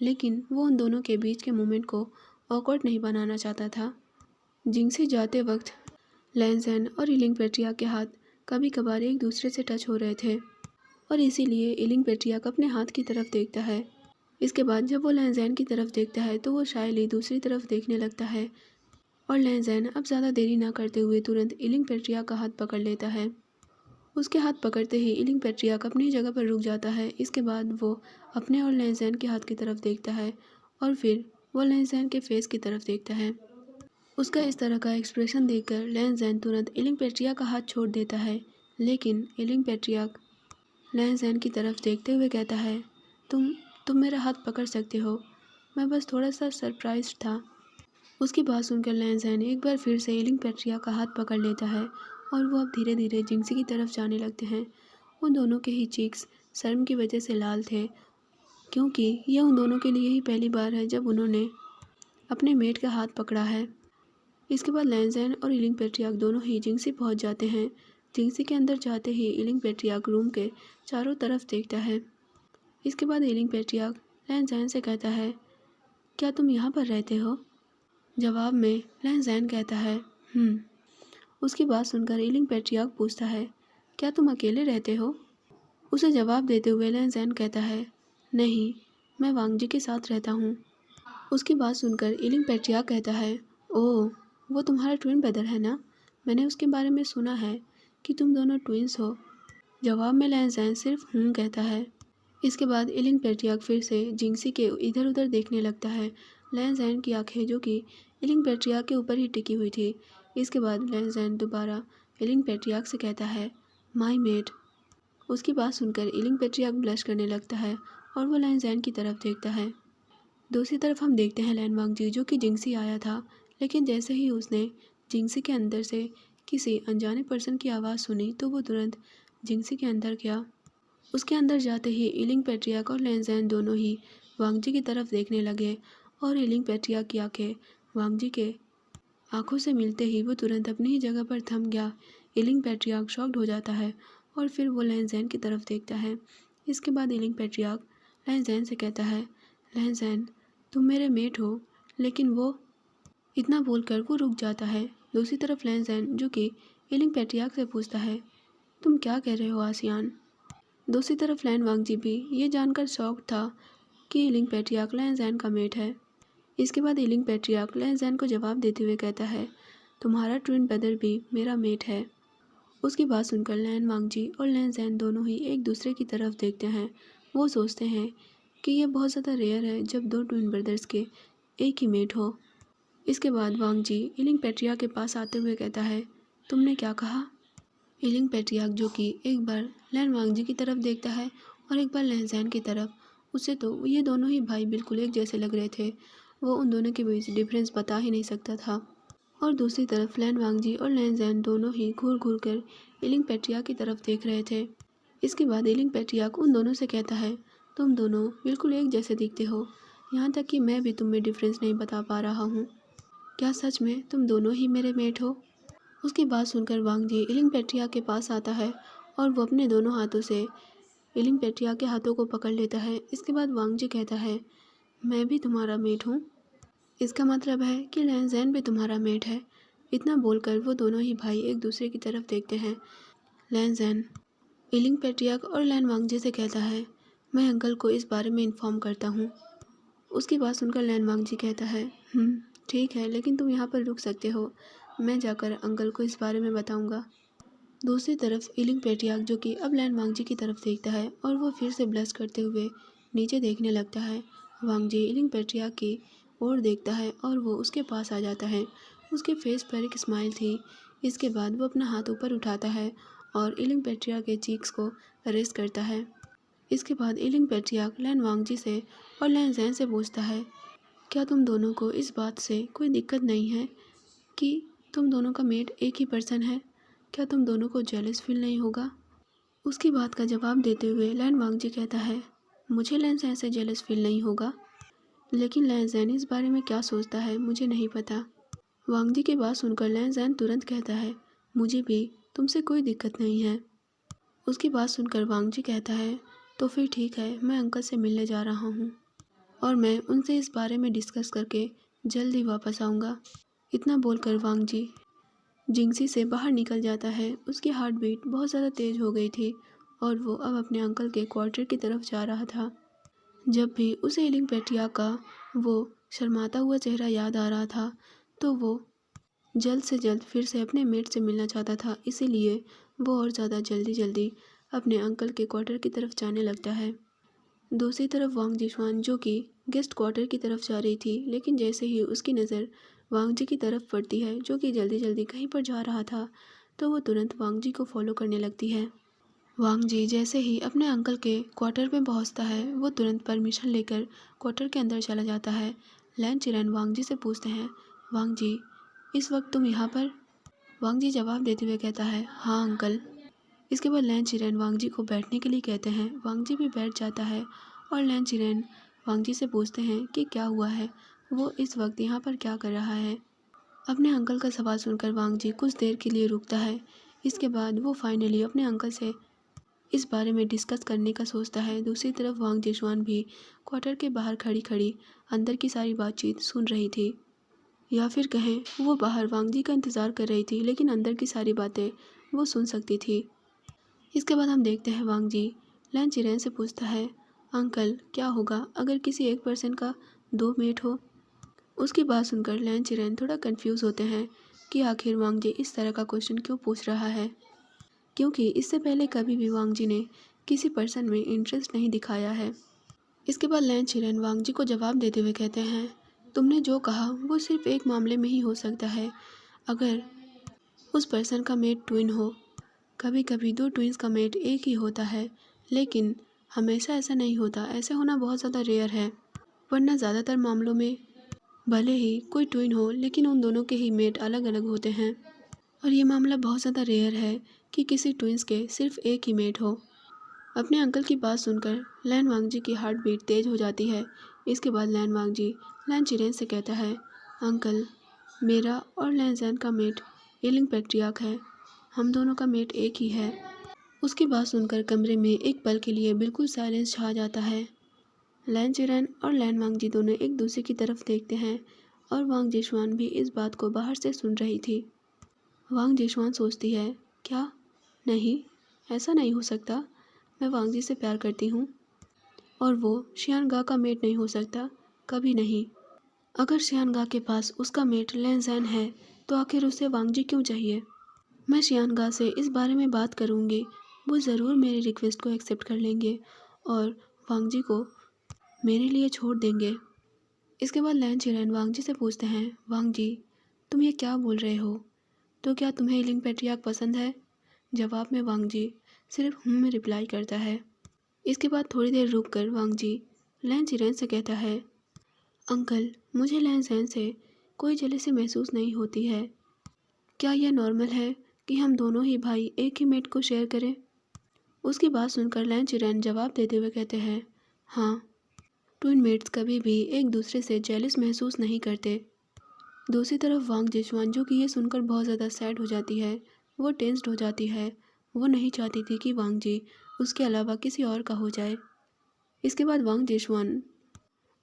लेकिन वो उन दोनों के बीच के मोमेंट को ऑकवर्ड नहीं बनाना चाहता था। जिंगसी जाते वक्त लैन ज़ैन और इलिंग पेट्रियाक के हाथ कभी कभार एक दूसरे से टच हो रहे थे और इसीलिए इलिंग पेट्रियाक अपने हाथ की तरफ देखता है। इसके बाद जब वो लैन ज़ैन की तरफ देखता है तो वो शायली दूसरी तरफ देखने लगता है और लैन ज़ैन अब ज़्यादा देरी ना करते हुए तुरंत इलिंग पेट्रियाक का हाथ पकड़ लेता है। उसके हाथ पकड़ते ही इलिंग पेट्रियाक अपनी जगह पर रुक जाता है। इसके बाद वो अपने और लैन ज़ैन के हाथ की तरफ देखता है और फिर वो लैन ज़ैन के फेस की तरफ देखता है। उसका इस तरह का एक्सप्रेशन देखकर लैन ज़ैन तुरंत इलिंग पेट्रियाक का हाथ छोड़ देता है, लेकिन इलिंग पेट्रियाक लैन ज़ैन की तरफ देखते हुए कहता है, तुम मेरा हाथ पकड़ सकते हो, मैं बस थोड़ा सा सरप्राइज्ड था। उसकी बात सुनकर लैन ज़ैन एक बार फिर से इलिंग पेट्रियाक का हाथ पकड़ लेता है और वो अब धीरे धीरे जिंगसी की तरफ जाने लगते हैं। उन दोनों के ही चीक्स शर्म की वजह से लाल थे, क्योंकि यह उन दोनों के लिए ही पहली बार है जब उन्होंने अपने मेट का हाथ पकड़ा है। इसके बाद लैंज़ैन और इलिंग पेट्रियार्क दोनों ही जिंगसी पहुंच जाते हैं। जिंगसी के अंदर जाते ही इलिंग पेट्रियार्क रूम के चारों तरफ देखता है। इसके बाद इलिंग पेट्रियार्क लैंज़ैन से कहता है, क्या तुम यहाँ पर रहते हो? जवाब में लैंज़ैन कहता है, उसकी बात सुनकर इलिंग पेट्रियार्क पूछता है, क्या तुम अकेले रहते हो? उसे जवाब देते हुए लैंज़ैन कहता है, नहीं, मैं वांगजी के साथ रहता हूँ। उसकी बात सुनकर इलिंग पेट्रियार्क कहता है, ओह, वो तुम्हारा ट्विन ब्रदर है ना? मैंने उसके बारे में सुना है कि तुम दोनों ट्विंस हो। जवाब में लैंज़ैन सिर्फ कहता है। इसके बाद इलिंग पेट्रियार्क फिर से जिंगसी के इधर उधर देखने लगता है। लैंज़ैन की आंखें जो कि इलिंग पेट्रियार्क के ऊपर ही टिकी हुई थी। इसके बाद लैंज़ैन दोबारा इलिंग पेट्रियार्क से कहता है, माई मेट। उसकी बात सुनकर इलिंग पेट्रियार्क ब्लश करने लगता है और वो लैंज़ैन की तरफ देखता है। दूसरी तरफ हम देखते हैं लैन वांगजी जो कि जिंगसी आया था, लेकिन जैसे ही उसने जिंगसी के अंदर से किसी अनजाने पर्सन की आवाज़ सुनी तो वो तुरंत जिंगसी के अंदर गया। उसके अंदर जाते ही इलिंग पेट्रियार्क और लैंज़ैन दोनों ही वांगजी की तरफ देखने लगे और इलिंग पेट्रियार्क की आंखें वांगजी के आंखों से मिलते ही वो तुरंत अपनी ही जगह पर थम गया। इलिंग पेट्रियार्क शॉक्ड हो जाता है और फिर वो लैंज़ैन की तरफ देखता है। इसके बाद इलिंग पेट्रियार्क लैंज़ैन से कहता है, लैंज़ैन, तुम मेरे मेट हो। लेकिन वो इतना बोलकर वो रुक जाता है। दूसरी तरफ लैंज़ैन जो कि इलिंग पेट्रियार्क से पूछता है, तुम क्या कह रहे हो आसियान? दूसरी तरफ लैन वांगजी भी ये जानकर शॉक था कि इलिंग पेट्रियार्क लैंज़ैन का मेट है। इसके बाद इलिंग पेट्रियार्क लैंज़ैन को जवाब देते हुए कहता है, तुम्हारा ट्विन ब्रदर भी मेरा मेट है। उसकी बात सुनकर लैन वांगजी और लैंज़ैन दोनों ही एक दूसरे की तरफ देखते हैं। वो सोचते हैं कि यह बहुत ज़्यादा रेयर है जब दो ट्विन ब्रदर्स के एक ही मेट हो। इसके बाद वांगजी इलिंग पेट्रियार्क के पास आते हुए कहता है, तुमने क्या कहा? इलिंग पेट्रियार्क जो कि एक बार लैन वांगजी की तरफ देखता है और एक बार लैंज़ैन की तरफ। उससे तो ये दोनों ही भाई बिल्कुल एक जैसे लग रहे थे। वो उन दोनों के बीच डिफरेंस बता ही नहीं सकता था। और दूसरी तरफ लैन वांगजी और लैंज़ैन दोनों ही घूर घूर कर इलिंग पेट्रियार्क की तरफ देख रहे थे। इसके बाद इलिंग पेट्रियार्क उन दोनों से कहता है, तुम दोनों बिल्कुल एक जैसे दिखते हो, यहाँ तक कि मैं भी तुम में डिफरेंस नहीं बता पा रहा हूँ। क्या सच में तुम दोनों ही मेरे मेट हो? उसकी बात सुनकर वांगजी इलिंग पेट्रियार्क के पास आता है और वो अपने दोनों हाथों से इलिंग पेट्रियार्क के हाथों को पकड़ लेता है। इसके बाद वांगजी कहता है, मैं भी तुम्हारा मेट हूँ। इसका मतलब है कि लैंज़ैन भी तुम्हारा मेट है। इतना बोलकर वो दोनों ही भाई एक दूसरे की तरफ देखते हैं। लैंज़ैन इलिंग पेट्रियार्क और लैन वांगजी से कहता है, मैं अंकल को इस बारे में इन्फॉर्म करता हूँ। उसकी बात सुनकर लैन वांगजी कहता है, ठीक है, लेकिन तुम यहाँ पर रुक सकते हो, मैं जाकर अंकल को इस बारे में बताऊँगा। दूसरी तरफ इलिंग पेट्रियार्क जो कि अब लैन वांगजी की तरफ देखता है और वो फिर से ब्लश करते हुए नीचे देखने लगता है। वांगजी इलिंग पेट्रियार्क की ओर देखता है और वो उसके पास आ जाता है। उसके फेस पर एक स्माइल थी। इसके बाद वो अपना हाथ ऊपर उठाता है और इलिंग पेट्रियार्क के चीक्स को रेस्ट करता है। इसके बाद इलिंग पेट्रियार्क लैन वांगजी से और लैंज़ैन से पूछता है, क्या तुम दोनों को इस बात से कोई दिक्कत नहीं है कि तुम दोनों का मेट एक ही पर्सन है? क्या तुम दोनों को जेलस फील नहीं होगा? उसकी बात का जवाब देते हुए लैन वांगजी कहता है, मुझे लैंज़ैन से जेलस फील नहीं होगा, लेकिन लैंज़ैन इस बारे में क्या सोचता है मुझे नहीं पता। वांगजी की बात सुनकर लैंज़ैन तुरंत कहता है, मुझे भी तुमसे कोई दिक्कत नहीं है। उसकी बात सुनकर वांगजी कहता है, तो फिर ठीक है, मैं अंकल से मिलने जा रहा हूँ और मैं उनसे इस बारे में डिस्कस करके जल्द ही वापस आऊँगा। इतना बोलकर वांगजी जिंगसी से बाहर निकल जाता है। उसकी हार्ट बीट बहुत ज़्यादा तेज़ हो गई थी और वो अब अपने अंकल के क्वार्टर की तरफ जा रहा था। जब भी उसे इलिंग पेट्रियार्क का वो शर्माता हुआ चेहरा याद आ रहा था तो वो जल्द से जल्द फिर से अपने मेट से मिलना चाहता था। इसीलिए वो और ज़्यादा जल्दी अपने अंकल के क्वार्टर की तरफ जाने लगता है। दूसरी तरफ वांगजी स्वान जो कि गेस्ट क्वार्टर की तरफ जा रही थी, लेकिन जैसे ही उसकी नज़र वांगजी की तरफ पड़ती है जो कि जल्दी कहीं पर जा रहा था, तो वो तुरंत वांगजी को फॉलो करने लगती है। वांगजी जैसे ही अपने अंकल के क्वार्टर में पहुंचता है वो तुरंत परमिशन लेकर क्वार्टर के अंदर चला जाता है। लैन चिरैन वांगजी से पूछते हैं, वांगजी इस वक्त तुम यहाँ पर? वांगजी जवाब देते हुए कहता है, हाँ अंकल। इसके बाद लैन चिरैन वांगजी को बैठने के लिए कहते हैं। वांगजी भी बैठ जाता है और लैन चिरेन वांग जी से पूछते हैं कि क्या हुआ है, वो इस वक्त यहाँ पर क्या कर रहा है। अपने अंकल का सवाल सुनकर वांग जी कुछ देर के लिए रुकता है। इसके बाद वो फाइनली अपने अंकल से इस बारे में डिस्कस करने का सोचता है। दूसरी तरफ वांग जिशवान भी क्वार्टर के बाहर खड़ी खड़ी अंदर की सारी बातचीत सुन रही थी, या फिर कहें वो बाहर वांग जी का इंतज़ार कर रही थी, लेकिन अंदर की सारी बातें वो सुन सकती थी। इसके बाद हम देखते हैं वांग जी लैन चिरेन से पूछता है, अंकल क्या होगा अगर किसी एक पर्सन का 2 मेट हो। उसकी बात सुनकर लैन चिरेन थोड़ा कंफ्यूज होते हैं कि आखिर वांग जी इस तरह का क्वेश्चन क्यों पूछ रहा है, क्योंकि इससे पहले कभी भी वांग जी ने किसी पर्सन में इंटरेस्ट नहीं दिखाया है। इसके बाद लैन चिरेन वांग जी को जवाब देते हुए कहते हैं, तुमने जो कहा वो सिर्फ एक मामले में ही हो सकता है, अगर उस पर्सन का मेट ट्विन हो। कभी कभी 2 ट्विंस का मेट एक ही होता है, लेकिन हमेशा ऐसा नहीं होता। ऐसे होना बहुत ज़्यादा रेयर है, वरना ज़्यादातर मामलों में भले ही कोई ट्विन हो, लेकिन उन दोनों के ही मेट अलग अलग होते हैं। और ये मामला बहुत ज़्यादा रेयर है कि किसी ट्विंस के सिर्फ एक ही मेट हो। अपने अंकल की बात सुनकर लैन वांग जी की हार्ट बीट तेज़ हो जाती है। इसके बाद लैन वांग जी लैन चिरेन से कहता है, अंकल मेरा और लैन जैन का मेट एलिंग पैट्रियार्क है, हम दोनों का मेट एक ही है। उसकी बात सुनकर कमरे में एक पल के लिए बिल्कुल साइलेंस छा जाता है। लैन चिरेन और लैन वांग जी दोनों एक दूसरे की तरफ देखते हैं और वांग जिशवान भी इस बात को बाहर से सुन रही थी। वांग जिशवान सोचती है, क्या नहीं, ऐसा नहीं हो सकता, मैं वांग जी से प्यार करती हूँ और वो शियानगा का मेट नहीं हो सकता, कभी नहीं। अगर शियानगा के पास उसका मेट लैन जैन है तो आखिर उसे वांग जी क्यों चाहिए। मैं शियानगा से इस बारे में बात करूँगी, वो ज़रूर मेरी रिक्वेस्ट को एक्सेप्ट कर लेंगे और वांग जी को मेरे लिए छोड़ देंगे। इसके बाद लैन चिरेन वांग जी से पूछते हैं, वांग जी तुम ये क्या बोल रहे हो, तो क्या तुम्हें एलिंग पैट्रियार्क पसंद है। जवाब में वांग जी सिर्फ में रिप्लाई करता है। इसके बाद थोड़ी देर रुक कर वांग जी लैन चिरेन से कहता है, अंकल मुझे लैन जैन से कोई जेलसी महसूस नहीं होती है, क्या यह नॉर्मल है कि हम दोनों ही भाई एक ही मेट को शेयर करें। उसकी बात सुनकर लैन चिरेन जवाब देते हुए कहते हैं, हाँ, ट्विन मेट्स कभी भी एक दूसरे से जेलस महसूस नहीं करते। दूसरी तरफ वांग जिशवान, जो कि ये सुनकर बहुत ज़्यादा सैड हो जाती है, वो टेंस्ड हो जाती है। वो नहीं चाहती थी कि वांग जी उसके अलावा किसी और का हो जाए। इसके बाद वांग जिशवान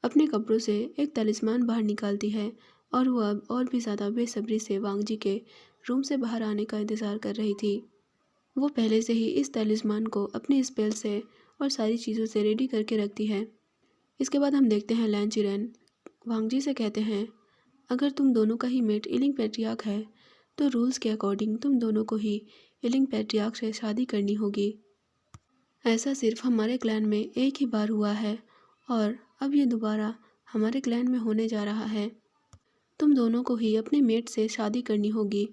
अपने कपड़ों से एक तलिस्मान बाहर निकालती है और वो अब और भी ज़्यादा बेसब्री से वांग जी के रूम से बाहर आने का इंतज़ार कर रही थी। वो पहले से ही इस तलिस्मान को अपने स्पेल से और सारी चीज़ों से रेडी करके रखती है। इसके बाद हम देखते हैं लैन चिरेन वांग जी से कहते हैं, अगर तुम दोनों का ही मेट एलिंग पैट्रियार्क है तो रूल्स के अकॉर्डिंग तुम दोनों को ही एलिंग पैट्रियार्क से शादी करनी होगी। ऐसा सिर्फ हमारे क्लैन में एक ही बार हुआ है और अब ये दोबारा हमारे क्लैन में होने जा रहा है। तुम दोनों को ही अपने मेट से शादी करनी होगी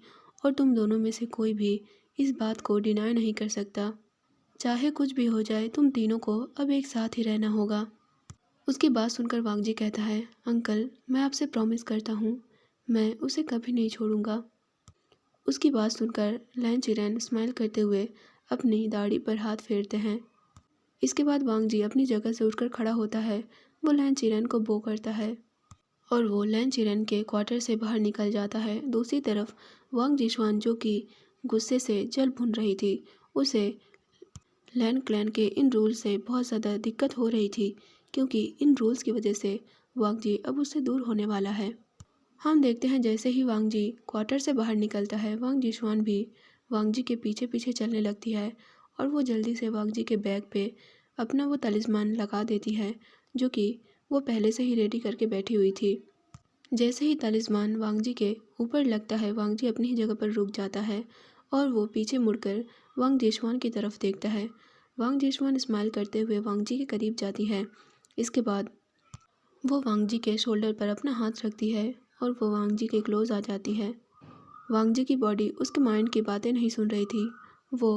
और तुम दोनों में से कोई भी इस बात को डिनाई नहीं कर सकता। चाहे कुछ भी हो जाए, तुम तीनों को अब एक साथ ही रहना होगा। उसकी बात सुनकर वांग जी कहता है, अंकल मैं आपसे प्रॉमिस करता हूँ, मैं उसे कभी नहीं छोड़ूंगा। उसकी बात सुनकर लैन चिरेन स्माइल करते हुए अपनी दाढ़ी पर हाथ फेरते हैं। इसके बाद वांग जी अपनी जगह से उठकर खड़ा होता है। वो लैन चिरेन को बो करता है और वो लैन चिरेन के क्वार्टर से बाहर निकल जाता है। दूसरी तरफ वांग जिशवान, जो कि गुस्से से जल भुन रही थी, उसे लैन क्लैन के इन रूल्स से बहुत ज़्यादा दिक्कत हो रही थी, क्योंकि इन रूल्स की वजह से वांग जी अब उससे दूर होने वाला है। हम देखते हैं जैसे ही वांग जी क्वार्टर से बाहर निकलता है, वांग जिशवान भी वांग जी के पीछे पीछे चलने लगती है और वो जल्दी से वांग जी के बैग पे अपना वो तलिस्मान लगा देती है, जो कि वो पहले से ही रेडी करके बैठी हुई थी। जैसे ही तलिस्मान वांग जी के ऊपर लगता है, वांग जी अपनी ही जगह पर रुक जाता है और वो पीछे मुड़कर वांग जिशवान की तरफ देखता है। वांग जिशवान स्माइल करते हुए वांग जी के करीब जाती है। इसके बाद वो वांग जी के शोल्डर पर अपना हाथ रखती है और वो वांग जी के क्लोज आ जाती है। वांग जी की बॉडी उसके माइंड की बातें नहीं सुन रही थी। वो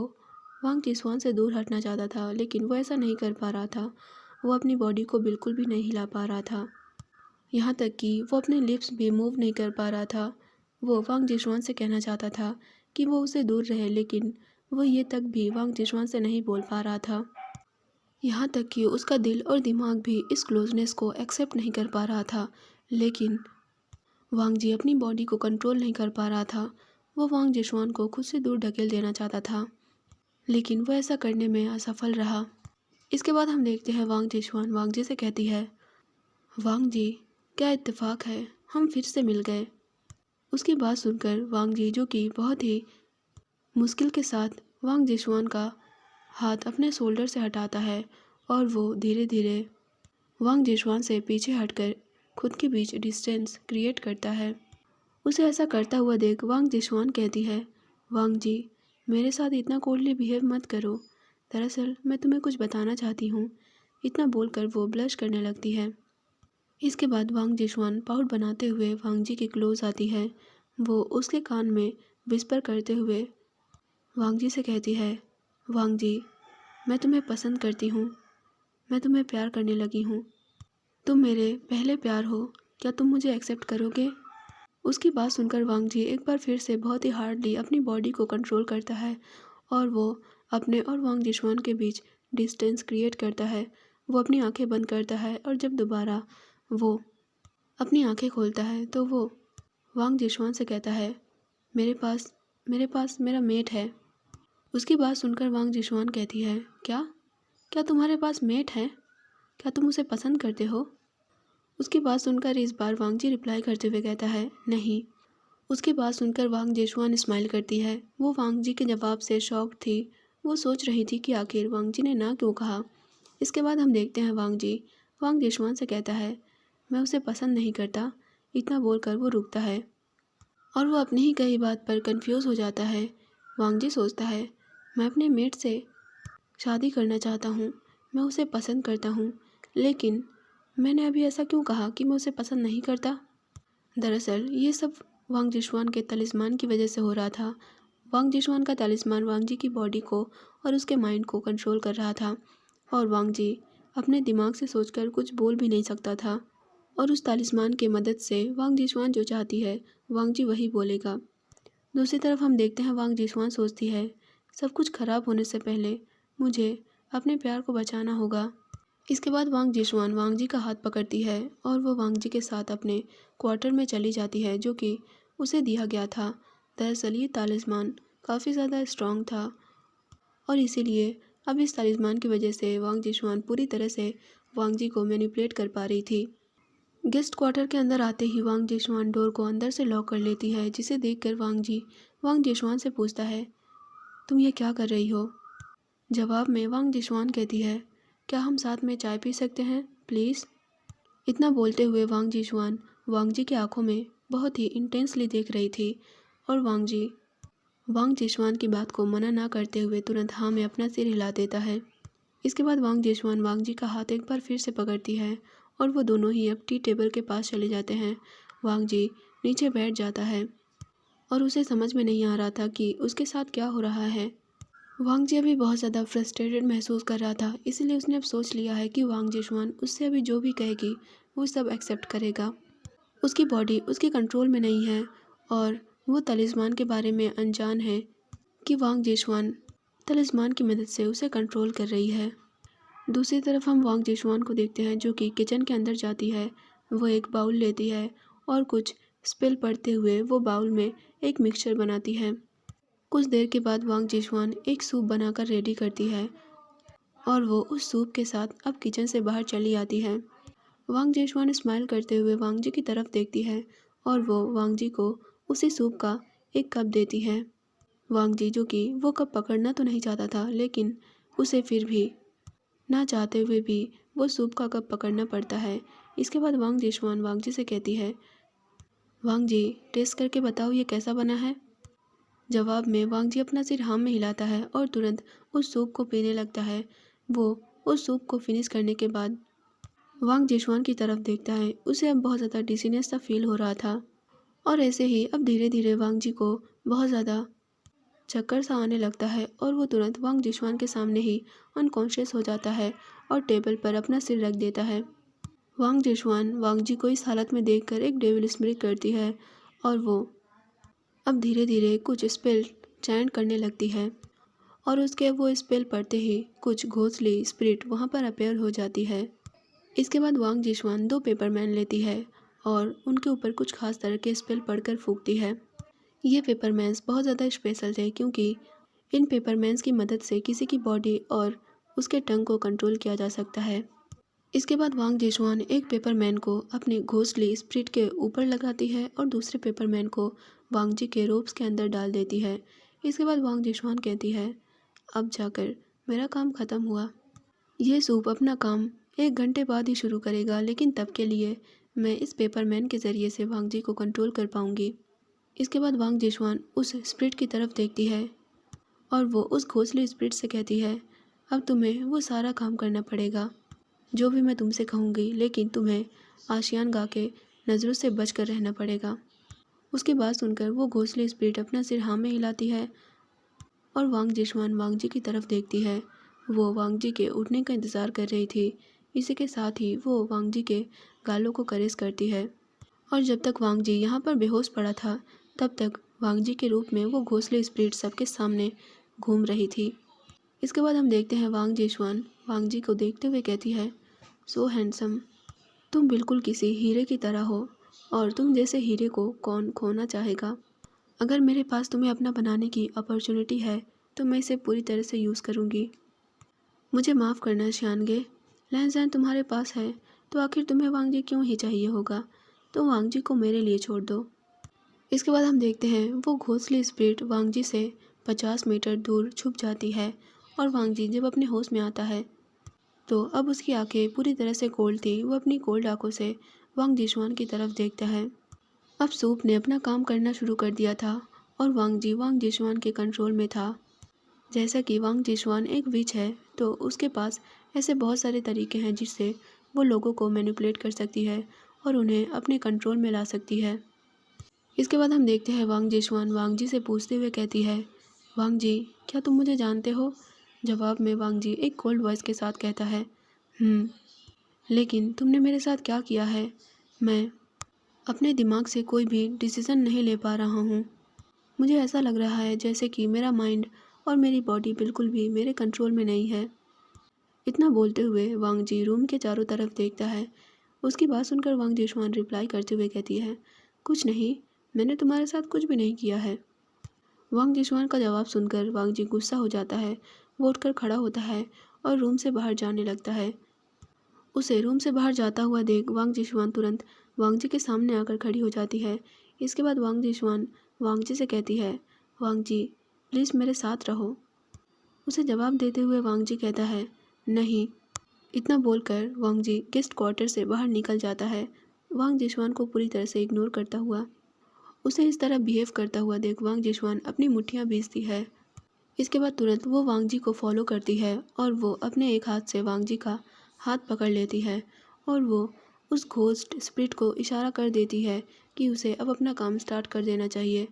वांग जिशवान से दूर हटना चाहता था, लेकिन वो ऐसा नहीं कर पा रहा था। वो अपनी बॉडी को बिल्कुल भी नहीं हिला पा रहा था, यहाँ तक कि वो अपने लिप्स भी मूव नहीं कर पा रहा था। वो वांग जिशवान से कहना चाहता था कि वो उसे दूर रहे, लेकिन वो ये तक भी वांग जिशवान से नहीं बोल पा रहा था। यहाँ तक कि उसका दिल और दिमाग भी इस क्लोजनेस को एक्सेप्ट नहीं कर पा रहा था। लेकिन वांग जी अपनी बॉडी को कंट्रोल नहीं कर पा रहा था। वो वांग जिशुआन को खुद से दूर ढकेल देना चाहता था, लेकिन वो ऐसा करने में असफल रहा। इसके बाद हम देखते हैं वांग जिशुआन वांग जी से कहती है, वांग जी, क्या इत्तेफाक है, हम फिर से मिल गए। उसकी बात सुनकर वांग जी, जो कि बहुत ही मुश्किल के साथ वांग जिशुआन का हाथ अपने शोल्डर से हटाता है और वो धीरे धीरे वांग जिशुआन से पीछे हटकर खुद के बीच डिस्टेंस क्रिएट करता है। उसे ऐसा करता हुआ देख वांग जिशुआन कहती है, वांग जी, मेरे साथ इतना कोल्डली बिहेव मत करो, दरअसल मैं तुम्हें कुछ बताना चाहती हूँ। इतना बोलकर वो ब्लश करने लगती है। इसके बाद वांग जिशुआन पाउट बनाते हुए वांग जी के क्लोज आती है। वो उसके कान में विस्पर करते हुए वांग जी से कहती है, वांग जी, मैं तुम्हें पसंद करती हूँ, मैं तुम्हें प्यार करने लगी हूँ, तुम मेरे पहले प्यार हो, क्या तुम मुझे एक्सेप्ट करोगे? उसकी बात सुनकर वांग जी एक बार फिर से बहुत ही हार्डली अपनी बॉडी को कंट्रोल करता है और वो अपने और वांग जिशुआन के बीच डिस्टेंस क्रिएट करता है। वो अपनी आंखें बंद करता है और जब दोबारा वो अपनी आंखें खोलता है तो वो वांग जिशुआन से कहता है, मेरे पास मेरा मेट है। उसकी बात सुनकर वांग जिशुआन कहती है, क्या क्या तुम्हारे पास मेट है? क्या तुम उसे पसंद करते हो? उसकी बात सुनकर इस बार वांग जी रिप्लाई करते हुए कहता है, नहीं। उसकी बात सुनकर वांग जिशुआन स्माइल करती है। वो वांग जी के जवाब से शॉक थी। वो सोच रही थी कि आखिर वांग जी ने ना क्यों कहा। इसके बाद हम देखते हैं वांग जिशुआन से कहता है, मैं उसे पसंद नहीं करता। इतना बोलकर वो रुकता है और वो अपनी ही कही बात पर कंफ्यूज हो जाता है। वांग जी सोचता है, मैं अपने मेट से शादी करना चाहता हूँ, मैं उसे पसंद करता हूँ, लेकिन मैंने अभी ऐसा क्यों कहा कि मैं उसे पसंद नहीं करता? दरअसल ये सब वांग जिशुआन के तलिस्मान की वजह से हो रहा था। वांग जिशुआन का तलिस्मान वांग जी की बॉडी को और उसके माइंड को कंट्रोल कर रहा था और वांग जी अपने दिमाग से सोचकर कुछ बोल भी नहीं सकता था और उस तलिस्मान की मदद से वांग जिशुआन जो चाहती है वांग जी वही बोलेगा। दूसरी तरफ हम देखते हैं वांग जिशुआन सोचती है, सब कुछ खराब होने से पहले मुझे अपने प्यार को बचाना होगा। इसके बाद वांग जिशुआन वांग जी का हाथ पकड़ती है और वो वांग जी के साथ अपने क्वार्टर में चली जाती है जो कि उसे दिया गया था। दरअसल ये तालिस्मान काफ़ी ज़्यादा स्ट्रॉन्ग था और इसीलिए अब इस तालिस्मान की वजह से वांग जिशुआन पूरी तरह से वांग जी को मैनिपुलेट कर पा रही थी। गेस्ट क्वार्टर के अंदर आते ही वांग जिशुआन डोर को अंदर से लॉक कर लेती है, जिसे देखकर वांग जिशुआन से पूछता है, तुम ये क्या कर रही हो? जवाब में वांग जिशुआन कहती है, क्या हम साथ में चाय पी सकते हैं प्लीज़? इतना बोलते हुए वांग जिशुआन वांग जी की आंखों में बहुत ही इंटेंसली देख रही थी और वांग जिशुआन की बात को मना ना करते हुए तुरंत हाँ में अपना सिर हिला देता है। इसके बाद वांग जिशुआन वांग जी का हाथ एक बार फिर से पकड़ती है और वो दोनों ही अब टी टेबल के पास चले जाते हैं। वांग जी नीचे बैठ जाता है और उसे समझ में नहीं आ रहा था कि उसके साथ क्या हो रहा है। वांग जी अभी बहुत ज़्यादा फ्रस्ट्रेटेड महसूस कर रहा था, इसलिए उसने अब सोच लिया है कि वांग जिशुआन उससे अभी जो भी कहेगी वो सब एक्सेप्ट करेगा। उसकी बॉडी उसके कंट्रोल में नहीं है और वो तलिस्मान के बारे में अनजान है कि वांग जिशुआन तलिस्मान की मदद से उसे कंट्रोल कर रही है। दूसरी तरफ हम वांग जिशुआन को देखते हैं जो कि किचन के अंदर जाती है। वो एक बाउल लेती है और कुछ स्पिल पड़ते हुए वो बाउल में एक मिक्सचर बनाती है। कुछ देर के बाद वांग जिशुआन एक सूप बनाकर रेडी करती है और वो उस सूप के साथ अब किचन से बाहर चली आती है। वांग जिशुआन स्माइल करते हुए वांग जी की तरफ देखती है और वो वांग जी को उसी सूप का एक कप देती है। वांग जी, जो कि वो कप पकड़ना तो नहीं चाहता था, लेकिन उसे फिर भी ना चाहते हुए भी वो सूप का कप पकड़ना पड़ता है। इसके बाद वांग जिशुआन वांग जी से कहती है, वांग जी, टेस्ट करके बताओ ये कैसा बना है? जवाब में वांग जी अपना सिर हाँ में हिलाता है और तुरंत उस सूप को पीने लगता है। वो उस सूप को फिनिश करने के बाद वांग जिशुआन की तरफ देखता है। उसे अब बहुत ज़्यादा डिजीनेस सा फील हो रहा था और ऐसे ही अब धीरे धीरे वांग जी को बहुत ज़्यादा चक्कर सा आने लगता है और वो तुरंत वांग जिशुआन के सामने ही अनकॉन्शियस हो जाता है और टेबल पर अपना सिर रख देता है। वांग जिशुआन वांग जी को इस हालत में देखकर एक डेविल स्मिरिक करती है और वो अब धीरे धीरे कुछ स्पेल चैंट करने लगती है और उसके वो स्पेल पढ़ते ही कुछ घोंसली स्पिरिट वहाँ पर अपेयर हो जाती है। इसके बाद वांग जिशवान 2 पेपरमैन लेती है और उनके ऊपर कुछ खास तरह के स्पेल पढ़कर फूंकती है। ये पेपरमैन्स बहुत ज़्यादा स्पेशल थे क्योंकि इन पेपरमैन्स की मदद से किसी की बॉडी और उसके टंग को कंट्रोल किया जा सकता है। इसके बाद वांग जिशवान एक पेपरमैन को अपने घोंसली स्प्रिट के ऊपर लगाती है और दूसरे पेपरमैन को वांग जी के रोब्स के अंदर डाल देती है। इसके बाद वांग जिशवान कहती है, अब जाकर मेरा काम ख़त्म हुआ। यह सूप अपना काम 1 घंटे बाद ही शुरू करेगा, लेकिन तब के लिए मैं इस पेपरमैन के ज़रिए से वांग जी को कंट्रोल कर पाऊँगी। इसके बाद वांग जिशवान उस स्प्रिट की तरफ देखती है और वो उस घोंसली स्प्रिट से कहती है, अब तुम्हें वो सारा काम करना पड़ेगा जो भी मैं तुमसे कहूँगी, लेकिन तुम्हें आशियान गा के नज़रों से बच कर रहना पड़ेगा। उसकी बात सुनकर वो घोंसली स्पिरिट अपना सिर हाँ में हिलाती है और वांग जिशवान वांग जी की तरफ देखती है। वो वांग जी के उठने का इंतज़ार कर रही थी। इसी के साथ ही वो वांग जी के गालों को करेस करती है और जब तक वांग जी यहाँ पर बेहोश पड़ा था तब तक वांग जी के रूप में वो घोंसली स्पिरिट सबके सामने घूम रही थी। इसके बाद हम देखते हैं वांग जिशवान वांग जी को देखते हुए कहती है, सो हैंडसम, तुम बिल्कुल किसी हीरे की तरह हो और तुम जैसे हीरे को कौन खोना चाहेगा। अगर मेरे पास तुम्हें अपना बनाने की अपॉर्चुनिटी है तो मैं इसे पूरी तरह से यूज़ करूँगी। मुझे माफ़ करना शियानगे, लहज़ैन तुम्हारे पास है तो आखिर तुम्हें वांग जी क्यों ही चाहिए होगा, तो वांग जी को मेरे लिए छोड़ दो। इसके बाद हम देखते हैं वो घोंसली स्पिरिट वांग जी से 50 मीटर दूर छुप जाती है और वांग जी जब अपने होश में आता है तो अब उसकी आंखें पूरी तरह से कोल्ड थी। वो अपनी कोल्ड आंखों से वांग जिशवान की तरफ देखता है। अब सूप ने अपना काम करना शुरू कर दिया था और वांग जी वांग जिशवान के कंट्रोल में था। जैसा कि वांग जिशवान एक विच है तो उसके पास ऐसे बहुत सारे तरीके हैं जिससे वो लोगों को मैनिपुलेट कर सकती है और उन्हें अपने कंट्रोल में ला सकती है। इसके बाद हम देखते हैं वांग जिशवान वांग जी से पूछते हुए कहती है, वांग जी क्या तुम मुझे जानते हो। जवाब में वांग जी एक कोल्ड वॉइस के साथ कहता है, लेकिन तुमने मेरे साथ क्या किया है। मैं अपने दिमाग से कोई भी डिसीज़न नहीं ले पा रहा हूँ। मुझे ऐसा लग रहा है जैसे कि मेरा माइंड और मेरी बॉडी बिल्कुल भी मेरे कंट्रोल में नहीं है। इतना बोलते हुए वांग जी रूम के चारों तरफ देखता है। उसकी बात सुनकर वांग जिशवान रिप्लाई करते हुए कहती है, कुछ नहीं, मैंने तुम्हारे साथ कुछ भी नहीं किया है। वांग जिशवान का जवाब सुनकर वांग जी गुस्सा हो जाता है। वो उठकर खड़ा होता है और रूम से बाहर जाने लगता है। उसे रूम से बाहर जाता हुआ देख वांग जिशवान तुरंत वांग जी के सामने आकर खड़ी हो जाती है। इसके बाद वांग जिशवान वांग जी से कहती है, वांग जी प्लीज़ मेरे साथ रहो। उसे जवाब देते हुए वांग जी कहता है, नहीं। इतना बोलकर वांग जी गेस्ट क्वार्टर से बाहर निकल जाता है। वांग जिशवान को पूरी तरह से इग्नोर करता हुआ उसे इस तरह बिहेव करता हुआ देख वांग जिशवान अपनी मुट्ठियाँ भींचती है। इसके बाद तुरंत वो वांग जी को फॉलो करती है और वो अपने एक हाथ से वांग जी का हाथ पकड़ लेती है और वो उस घोस्ट स्पिरिट को इशारा कर देती है कि उसे अब अपना काम स्टार्ट कर देना चाहिए।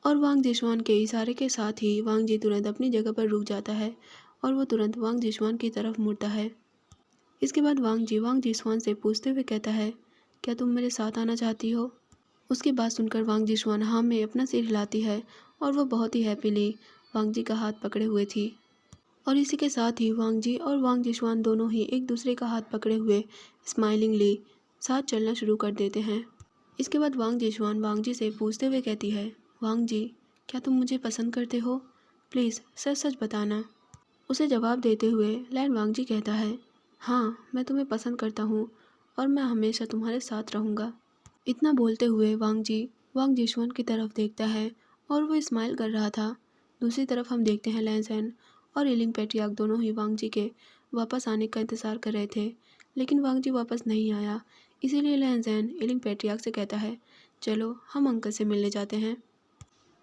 और वांग जिशवान के इशारे के साथ ही वांग जी तुरंत अपनी जगह पर रुक जाता है और वो तुरंत वांग जिशवान की तरफ मुड़ता है। इसके बाद वांग जी वांग जिशवान से पूछते हुए कहता है, क्या तुम मेरे साथ आना चाहती हो। उसकी बात सुनकर वांग जिशवान हाँ में अपना सिर हिलाती है और वो बहुत ही हैप्पीली वांग जी का हाथ पकड़े हुए थी। और इसी के साथ ही वांग जी और वांग जिशवान दोनों ही एक दूसरे का हाथ पकड़े हुए स्माइलिंगली साथ चलना शुरू कर देते हैं। इसके बाद वांग जिशवान वांग जी से पूछते हुए कहती है, वांग जी क्या तुम मुझे पसंद करते हो, प्लीज़ सच सच बताना। उसे जवाब देते हुए लैन वांग जी कहता है, हाँ मैं तुम्हें पसंद करता हूँ और मैं हमेशा तुम्हारे साथ रहूँगा। इतना बोलते हुए वांग जी वांग जिशवान की तरफ देखता है और वो स्माइल कर रहा था। दूसरी तरफ हम देखते हैं लैन और इलिंग पेट्रियार्क दोनों ही वांग जी के वापस आने का इंतज़ार कर रहे थे, लेकिन वांग जी वापस नहीं आया। इसीलिए लैन इलिंग पेट्रियार्क से कहता है, चलो हम अंकल से मिलने जाते हैं।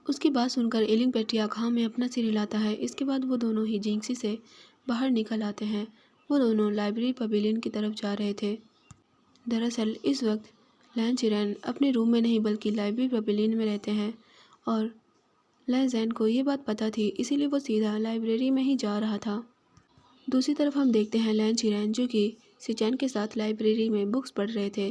उसकी बात सुनकर इलिंग पेट्रियार्क हाँ में अपना सिर हिलाता है। इसके बाद वो दोनों ही जिंक्सी से बाहर निकल आते हैं। वो दोनों लाइब्रेरी पवेलियन की तरफ जा रहे थे। दरअसल इस वक्त लैन चिरैन अपने रूम में नहीं बल्कि लाइब्रेरी पवेलियन में रहते हैं और लैन को ये बात पता थी, इसीलिए वो सीधा लाइब्रेरी में ही जा रहा था। दूसरी तरफ हम देखते हैं लैन चिरैन जो कि सिचैन के साथ लाइब्रेरी में बुक्स पढ़ रहे थे।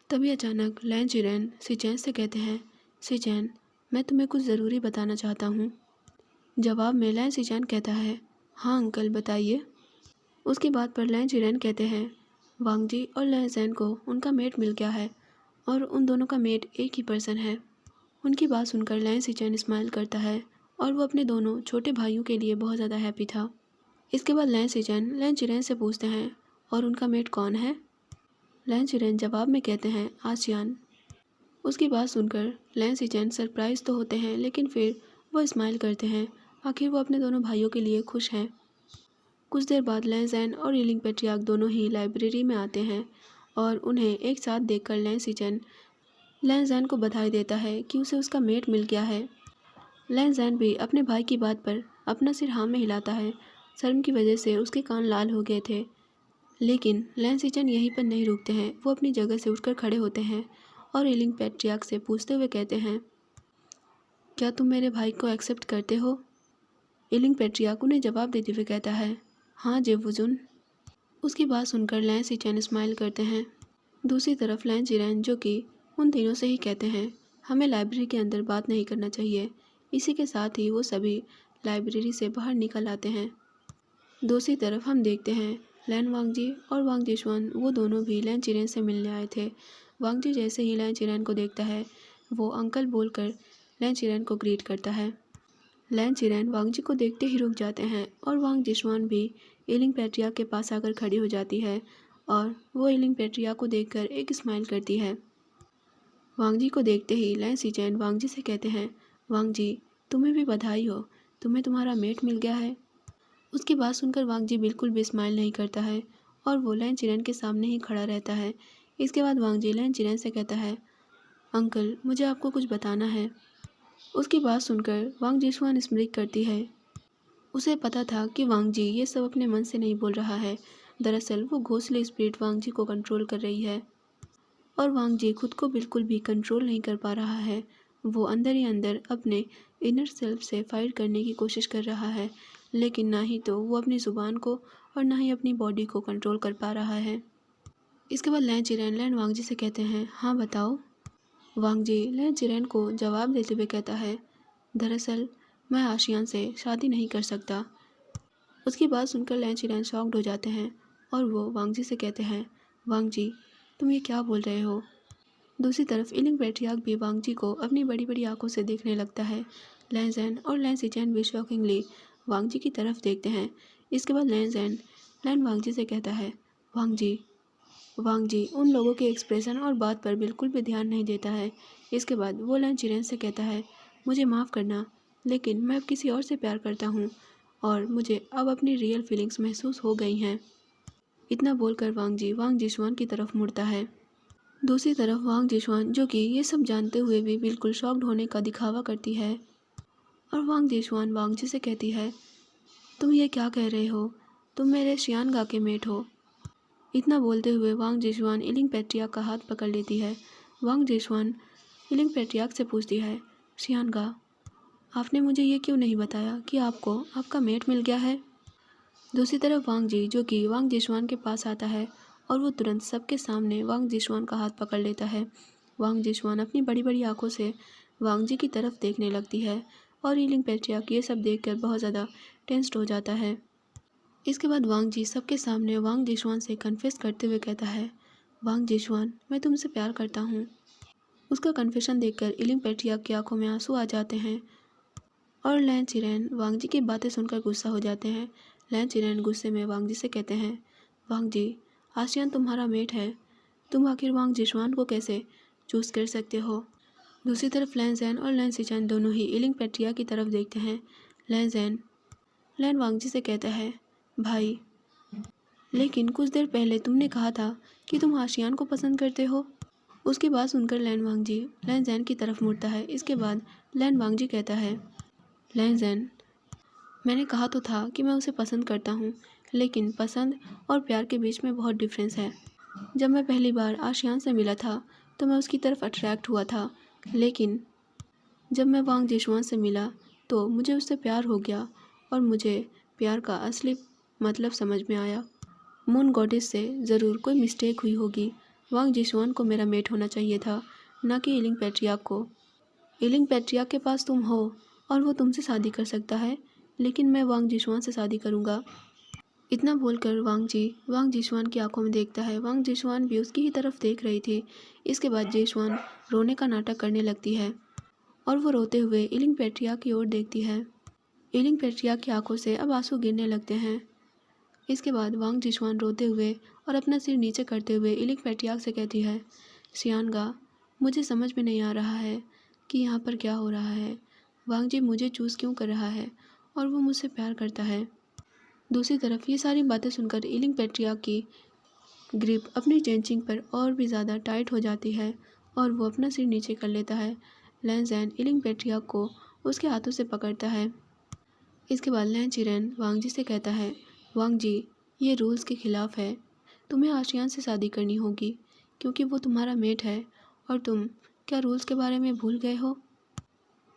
तभी अचानक लैन चिरैन सिचैन से कहते हैं, सिचैन मैं तुम्हें कुछ ज़रूरी बताना चाहता हूँ। जवाब में लैन सिचैन कहता है, हाँ अंकल बताइए। उसकी बात पर लैन चिरेन कहते हैं, वांग जी और लैन जैन को उनका मेट मिल गया है और उन दोनों का मेट एक ही पर्सन है। उनकी बात सुनकर लैन सिचैन स्माइल करता है और वो अपने दोनों छोटे भाइयों के लिए बहुत ज़्यादा हैप्पी था। इसके बाद लैन सिचैन लैन चिरेन से पूछते हैं, और उनका मेट कौन है? लैन चिरेन जवाब में कहते हैं, आसियान। उसकी बात सुनकर लैन सिचैन सरप्राइज तो होते हैं, लेकिन फिर वो स्माइल करते हैं। आखिर वो अपने दोनों भाइयों के लिए खुश हैं। कुछ देर बाद लैन जैन और यिलिंग पैट्रियार्क दोनों ही लाइब्रेरी में आते हैं और उन्हें एक साथ देखकर लैन सिचैन लैन जैन को बधाई देता है कि उसे उसका मेट मिल गया है। लैन जैन भी अपने भाई की बात पर अपना सिर हाँ में हिलाता है। शर्म की वजह से उसके कान लाल हो गए थे। लेकिन लैन सिचैन यहीं पर नहीं रुकते हैं, वो अपनी जगह से उठकर खड़े होते हैं और यिलिंग पैट्रियार्क से पूछते हुए कहते हैं, क्या तुम मेरे भाई को एक्सेप्ट करते हो? यिलिंग पैट्रियार्क उन्हें जवाब देते हुए कहता है, हाँ जेवुजुन। उसकी बात सुनकर लैन सिचैन स्माइल करते हैं। दूसरी तरफ लैन चिरेन, जो कि उन तीनों से ही कहते हैं, हमें लाइब्रेरी के अंदर बात नहीं करना चाहिए। इसी के साथ ही वो सभी लाइब्रेरी से बाहर निकल आते हैं। दूसरी तरफ हम देखते हैं लैन वांगजी और वांग जिशुआन, वो दोनों भी लैन चिरेन से मिलने आए थे। वांगजी जैसे ही लैन चिरेन को देखता है, वो अंकल बोलकर लैन चिरेन को ग्रीट करता है। लैन चिरेन वांगजी को देखते ही रुक जाते हैं और वांग जिशुआन भी यिलिंग पैट्रियार्क के पास आकर खड़ी हो जाती है और वो यिलिंग पैट्रियार्क को देखकर एक स्माइल करती है। वांगजी को देखते ही लैन सिचैन वांगजी से कहते हैं, वांगजी तुम्हें भी बधाई हो, तुम्हें तुम्हारा मेट मिल गया है। उसकी बात सुनकर वांगजी बिल्कुल भी स्माइल नहीं करता है और वो लैन चिरेन के सामने ही खड़ा रहता है। इसके बाद वांगजी लैन चिरेन से कहता है, अंकल मुझे आपको कुछ बताना है। उसकी बात सुनकर वांग जिशुआन स्मृति करती है। उसे पता था कि वांगजी ये सब अपने मन से नहीं बोल रहा है। दरअसल वो घोंसले स्पिरिट वांगजी को कंट्रोल कर रही है और वांगजी खुद को बिल्कुल भी कंट्रोल नहीं कर पा रहा है। वो अंदर ही अंदर अपने इनर सेल्फ से फाइट करने की कोशिश कर रहा है, लेकिन ना ही तो वो अपनी ज़ुबान को और ना ही अपनी बॉडी को कंट्रोल कर पा रहा है। इसके बाद लैन चिरेन लैन वांगजी से कहते हैं, हाँ बताओ। वांगजी लैन चिरेन को जवाब देते हुए कहता है, दरअसल मैं आशियान से शादी नहीं कर सकता। उसकी बात सुनकर लैन चिरेन शॉक्ड हो जाते हैं और वो वांगजी से कहते हैं, वांगजी तुम ये क्या बोल रहे हो? दूसरी तरफ यिलिंग पैट्रियार्क भी वांगजी को अपनी बड़ी बड़ी आंखों से देखने लगता है। लैन जैन और लैन सिचैन भी शॉकिंगली वांगजी की तरफ देखते हैं। इसके बाद लैन जैन लैन वांगजी से कहता है, वांगजी उन लोगों के एक्सप्रेशन और बात पर बिल्कुल भी ध्यान नहीं देता है। इसके बाद वो लैन चिरेन से कहता है, मुझे माफ़ करना, लेकिन मैं अब किसी और से प्यार करता हूँ और मुझे अब अपनी रियल फीलिंग्स महसूस हो गई हैं। इतना बोलकर वांगजी वांग जिशुआन की तरफ मुड़ता है। दूसरी तरफ वांग जिशुआन, जो कि ये सब जानते हुए भी बिल्कुल शॉक्ड होने का दिखावा करती है और वांग जिशुआन वांगजी से कहती है, तुम ये क्या कह रहे हो? तुम मेरे शियानगा के मेट हो। इतना बोलते हुए वांग जिशुआन यिलिंग पैट्रियार्क का हाथ पकड़ लेती है। वांग जिशुआन यिलिंग पैट्रियार्क से पूछती है, शियानगा आपने मुझे ये क्यों नहीं बताया कि आपको आपका मेट मिल गया है? दूसरी तरफ वांगजी, जो कि वांग जिशुआन के पास आता है और वो तुरंत सबके सामने वांग जिशुआन का हाथ पकड़ लेता है। वांग जिशुआन अपनी बड़ी बड़ी आंखों से वांगजी की तरफ देखने लगती है और यिलिंग पैट्रियार्क ये सब देखकर बहुत ज़्यादा टेंस्ड हो जाता है। इसके बाद वांगजी सबके सामने वांग जिशुआन से कन्फेस करते हुए कहता है, वांग जिशुआन मैं तुमसे प्यार करता हूँ। उसका कन्फेशन देखकर यिलिंग पैट्रियार्क की आंखों में आंसू आ जाते हैं और लैन चिरेन वांगजी की बातें सुनकर गुस्सा हो जाते हैं। लैन चिरेन गुस्से में वांगजी से कहते हैं, वांगजी आसियान तुम्हारा मेट है, तुम आखिर वांग जिशुआन को कैसे चूज़ कर सकते हो? दूसरी तरफ लैन जैन और लैन सिचैन दोनों ही यिलिंग पैट्रियार्क की तरफ देखते हैं। लैन जैन लैन वांगजी से कहता है, भाई लेकिन कुछ देर पहले तुमने कहा था कि तुम आशियान को पसंद करते हो। उसकी बात सुनकर लैन वांगजी लैन जैन की तरफ मुड़ता है। इसके बाद लैन वांगजी कहता है, लैन जैन मैंने कहा तो था कि मैं उसे पसंद करता हूँ, लेकिन पसंद और प्यार के बीच में बहुत डिफरेंस है। जब मैं पहली बार आशियान से मिला था तो मैं उसकी तरफ अट्रैक्ट हुआ था, लेकिन जब मैं वांग जिशुआन से मिला तो मुझे उससे प्यार हो गया और मुझे प्यार का असली मतलब समझ में आया। मून गॉडेस से ज़रूर कोई मिस्टेक हुई होगी। वांग जिशुआन को मेरा मेट होना चाहिए था, ना कि यिलिंग पैट्रियार्क को। यिलिंग पैट्रियार्क के पास तुम हो और वो तुमसे शादी कर सकता है, लेकिन मैं वांग जिशवान से शादी करूँगा। इतना बोलकर वांग जिशवान की आंखों में देखता है। वांग जिशवान भी उसकी ही तरफ देख रही थी। इसके बाद जिशवान रोने का नाटक करने लगती है और वो रोते हुए इलिंग पेट्रिया की ओर देखती है। इलिंग पेट्रिया की आंखों से अब आंसू गिरने लगते हैं। इसके बाद वांग जिशवान रोते हुए और अपना सिर नीचे करते हुए इलिंग पेट्रियाक से कहती है, शियानगा, मुझे समझ में नहीं आ रहा है कि यहाँ पर क्या हो रहा है। वांग जी मुझे चूज़ क्यों कर रहा है और वो मुझसे प्यार करता है। दूसरी तरफ ये सारी बातें सुनकर इलिंग पेट्रियाक की ग्रिप अपनी चेंचिंग पर और भी ज़्यादा टाइट हो जाती है और वो अपना सिर नीचे कर लेता है। लैन ज़ैन इलिंग पेट्रियाक को उसके हाथों से पकड़ता है। इसके बाद लैन चिरेन वांग जी से कहता है, वांग जी, ये रूल्स के ख़िलाफ़ है। तुम्हें आशियान से शादी करनी होगी क्योंकि वो तुम्हारा मेट है और तुम क्या रूल्स के बारे में भूल गए हो।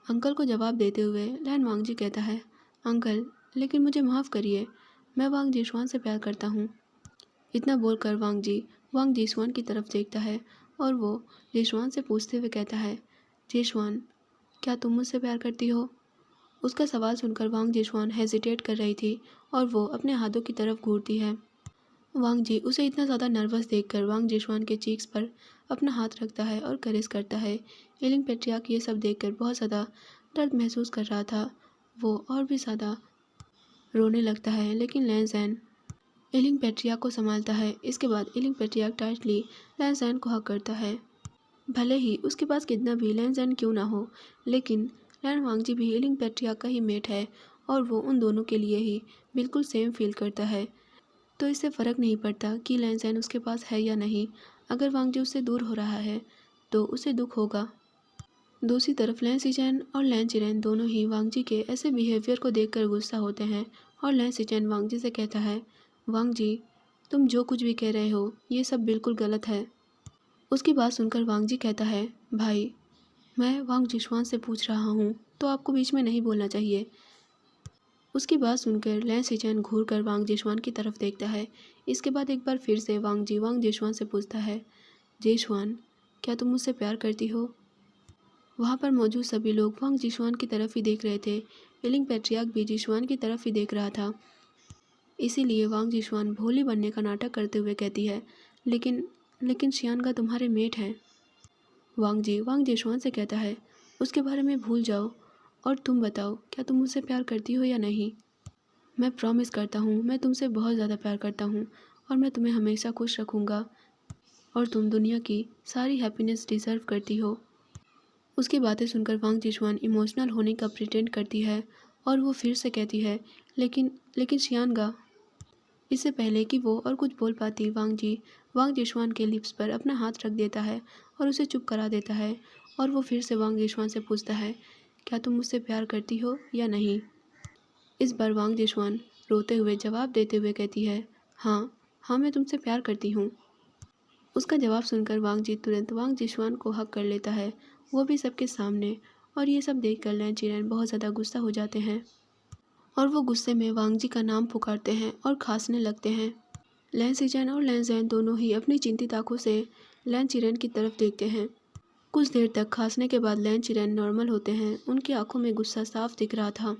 अंकल को जवाब देते हुए लैन वांग जी कहता है, अंकल, लेकिन मुझे माफ़ करिए, मैं वांग जिशवान से प्यार करता हूँ। इतना बोलकर वांग जिशवान की तरफ देखता है और वो जिशवान से पूछते हुए कहता है, जिशवान, क्या तुम मुझसे प्यार करती हो। उसका सवाल सुनकर वांग जिशवान हेजिटेट कर रही थी और वो अपने हाथों की तरफ घूरती है। वांग जी उसे इतना ज़्यादा नर्वस देखकर वांग जिशवान के चीक्स पर अपना हाथ रखता है और करेस करता है। इलिंग पेट्रियाक ये सब देखकर बहुत ज़्यादा दर्द महसूस कर रहा था। वो और भी ज़्यादा रोने लगता है, लेकिन लैन ज़ैन इलिंग पेट्रियाक को संभालता है। इसके बाद इलिंग पेट्रियाक टाइटली लैन ज़ैन को हक करता है। भले ही उसके पास कितना भी लैन ज़ैन क्यों ना हो, लेकिन लैन वांग जी भी इलिंग पेट्रियाक का ही मेट है और वो उन दोनों के लिए ही बिल्कुल सेम फील करता है। तो इससे फ़र्क नहीं पड़ता कि लैन ज़ैन उसके पास है या नहीं। अगर वांग जी उससे दूर हो रहा है तो उसे दुख होगा। दूसरी तरफ लैन सिचैन और लैन चिरेन दोनों ही वांग जी के ऐसे बिहेवियर को देखकर गुस्सा होते हैं और लैन सिचैन वांग जी से कहता है, वांग जी, तुम जो कुछ भी कह रहे हो ये सब बिल्कुल गलत है। उसकी बात सुनकर वांग जी कहता है, भाई, मैं वांग जिशवान से पूछ रहा हूँ तो आपको बीच में नहीं बोलना चाहिए। उसकी बात सुनकर लैन सिचैन घूर कर वांग जिशवान की तरफ देखता है। इसके बाद एक बार फिर से वांग जिशवान से पूछता है, जिशवान, क्या तुम मुझसे प्यार करती हो। वहाँ पर मौजूद सभी लोग वांग जिशवान की तरफ ही देख रहे थे। इलिंग पेट्रियाक भी जिशवान की तरफ ही देख रहा था। इसीलिए वांग जिशवान भोली बनने का नाटक करते हुए कहती है, लेकिन शियानगा तुम्हारे मेट हैं। वांग जिशवान से कहता है, उसके बारे में भूल जाओ और तुम बताओ, क्या तुम मुझसे प्यार करती हो या नहीं। मैं प्रॉमिस करता हूँ, मैं तुमसे बहुत ज़्यादा प्यार करता हूँ और मैं तुम्हें हमेशा खुश रखूँगा और तुम दुनिया की सारी हैप्पीनेस डिज़र्व करती हो। उसकी बातें सुनकर वांग जिशवान इमोशनल होने का प्रिटेंड करती है और वो फिर से कहती है, लेकिन शियानगा। इससे पहले कि वो और कुछ बोल पाती, वांग जिशवान के लिप्स पर अपना हाथ रख देता है और उसे चुप करा देता है और वो फिर से वांग जिशवान से पूछता है, क्या तुम मुझसे प्यार करती हो या नहीं। इस बार वांग जिशवान रोते हुए जवाब देते हुए कहती है, हाँ, मैं तुमसे प्यार करती हूँ। उसका जवाब सुनकर वांग जी तुरंत वांग जिशवान को हक कर लेता है, वो भी सबके सामने। और ये सब देखकर लैन चिरेन बहुत ज़्यादा गुस्सा हो जाते हैं और वो गुस्से में वांग जी का नाम पुकारते हैं और खांसने लगते हैं। लैन सिचैन और लैन ज़ैन दोनों ही अपनी चिंतित आंखों से लैन चिरेन की तरफ देखते हैं। कुछ देर तक खांसने के बाद लैन चिरेन नॉर्मल होते हैं। उनकी आंखों में गुस्सा साफ दिख रहा था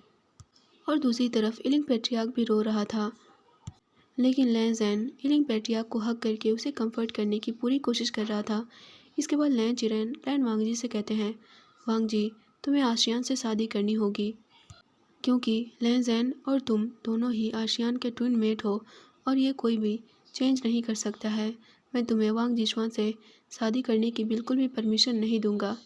और दूसरी तरफ इलिंग पेट्रियाक भी रो रहा था, लेकिन लैन ज़ैन इलिंग पेट्रियाक को हक करके उसे कंफर्ट करने की पूरी कोशिश कर रहा था। इसके बाद लैन चिरेन लैन वांग जी से कहते हैं, वांग जी, तुम्हें आशियान से शादी करनी होगी क्योंकि लैन ज़ैन और तुम दोनों ही आशियान के ट्विन मेट हो और ये कोई भी चेंज नहीं कर सकता है। मैं तुम्हें वांग जिशवान से शादी करने की बिल्कुल भी परमिशन नहीं दूंगा।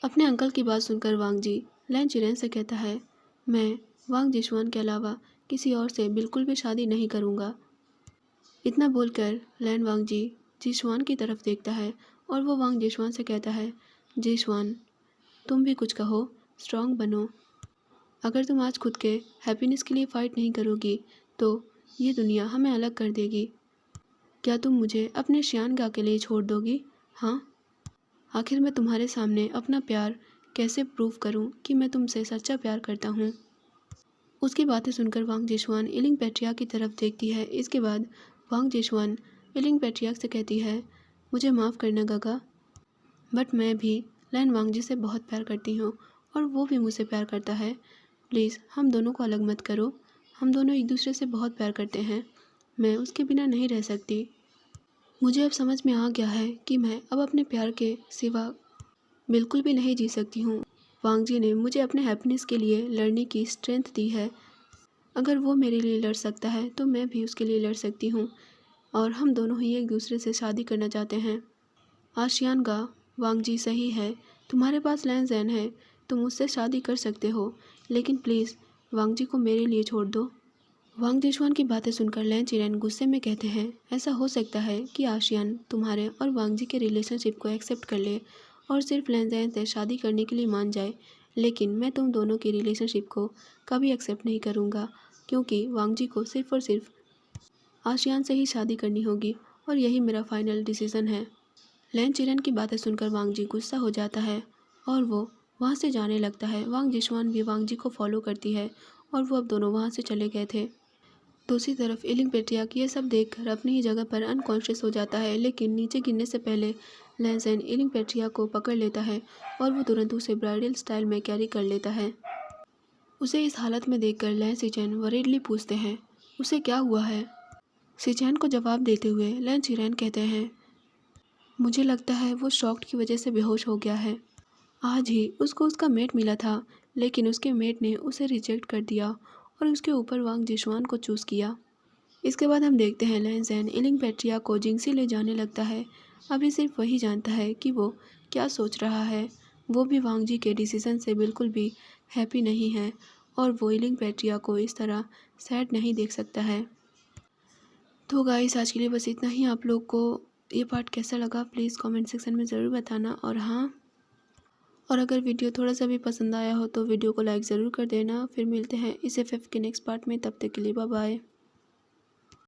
अपने अंकल की बात सुनकर वांग जी लैन चिरेन से कहता है, मैं वांग जिशवान के अलावा किसी और से बिल्कुल भी शादी नहीं करूंगा। इतना बोलकर लैन वांग जी जिशवान की तरफ देखता है और वो वांग जिशवान से कहता है, जिशवान, तुम भी कुछ कहो, स्ट्रांग बनो। अगर तुम आज खुद के हैप्पीनेस के लिए फ़ाइट नहीं करोगी तो ये दुनिया हमें अलग कर देगी। क्या तुम मुझे अपने शियानगा के लिए छोड़ दोगी। हाँ, आखिर मैं तुम्हारे सामने अपना प्यार कैसे प्रूव करूं कि मैं तुमसे सच्चा प्यार करता हूं। उसकी बातें सुनकर वांग जिशवान इलिंग पेट्रियाक की तरफ देखती है। इसके बाद वांग जिशवान इलिंग पेट्रियाक से कहती है, मुझे माफ़ करना गागा, बट मैं भी लैन वांग जी से बहुत प्यार करती हूँ और वो भी मुझसे प्यार करता है। प्लीज़ हम दोनों को अलग मत करो, हम दोनों एक दूसरे से बहुत प्यार करते हैं, मैं उसके बिना नहीं रह सकती। मुझे अब समझ में आ गया है कि मैं अब अपने प्यार के सिवा बिल्कुल भी नहीं जी सकती हूँ। वांग जी ने मुझे अपने हैप्पीनेस के लिए लड़ने की स्ट्रेंथ दी है। अगर वो मेरे लिए लड़ सकता है तो मैं भी उसके लिए लड़ सकती हूँ, और हम दोनों ही एक दूसरे से शादी करना चाहते हैं। आशियान गा, वांग जी सही है, तुम्हारे पास लैन ज़ैन है, तुम उससे शादी कर सकते हो, लेकिन प्लीज़ वांग जी को मेरे लिए छोड़ दो। वांग जिशवान की बातें सुनकर लैन चिरेन गुस्से में कहते हैं, ऐसा हो सकता है कि आशियान तुम्हारे और वांग जी के रिलेशनशिप को एक्सेप्ट कर ले और सिर्फ लैन ज़ैन से शादी करने के लिए मान जाए, लेकिन मैं तुम दोनों की रिलेशनशिप को कभी एक्सेप्ट नहीं करूँगा, क्योंकि वांग जी को सिर्फ और सिर्फ आशियान से ही शादी करनी होगी और यही मेरा फाइनल डिसीज़न है। लैन चिरेन की बातें सुनकर वांग जी गुस्सा हो जाता है और वो वहाँ से जाने लगता है। वांग जिशवान भी वांग जी को फॉलो करती है और वो अब दोनों वहाँ से चले गए थे। दूसरी तरफ इलिंग पेट्रियाक ये सब देखकर अपनी ही जगह पर अनकॉन्शियस हो जाता है, लेकिन नीचे गिरने से पहले लैन ज़ैन इलिंग पेट्रियाक को पकड़ लेता है और वो तुरंत उसे ब्राइडल स्टाइल में कैरी कर लेता है। उसे इस हालत में देखकर लैन सिचैन वरीडली पूछते हैं, उसे क्या हुआ है? सिचैन को जवाब देते हुए लैन चिरेन कहते हैं, मुझे लगता है वो शॉक्ड की वजह से बेहोश हो गया है। आज ही उसको उसका मेट मिला था, लेकिन उसके मेट ने उसे रिजेक्ट कर दिया और उसके ऊपर वांग जिशवान को चूज़ किया। इसके बाद हम देखते हैं लैन ज़ैन इलिंग पेट्रिया को जिंगसी ले जाने लगता है। अभी सिर्फ वही जानता है कि वो क्या सोच रहा है। वो भी वांग जी के डिसीज़न से बिल्कुल भी हैप्पी नहीं है और वो इलिंग पेट्रिया को इस तरह सैड नहीं देख सकता है। तो गाइस आज के लिए बस इतना ही। आप लोग को ये पार्ट कैसा लगा प्लीज़ कमेंट सेक्शन में ज़रूर बताना। और हाँ, और अगर वीडियो थोड़ा सा भी पसंद आया हो तो वीडियो को लाइक ज़रूर कर देना। फिर मिलते हैं इस एफएफ के नेक्स्ट पार्ट में, तब तक के लिए बाय बाय।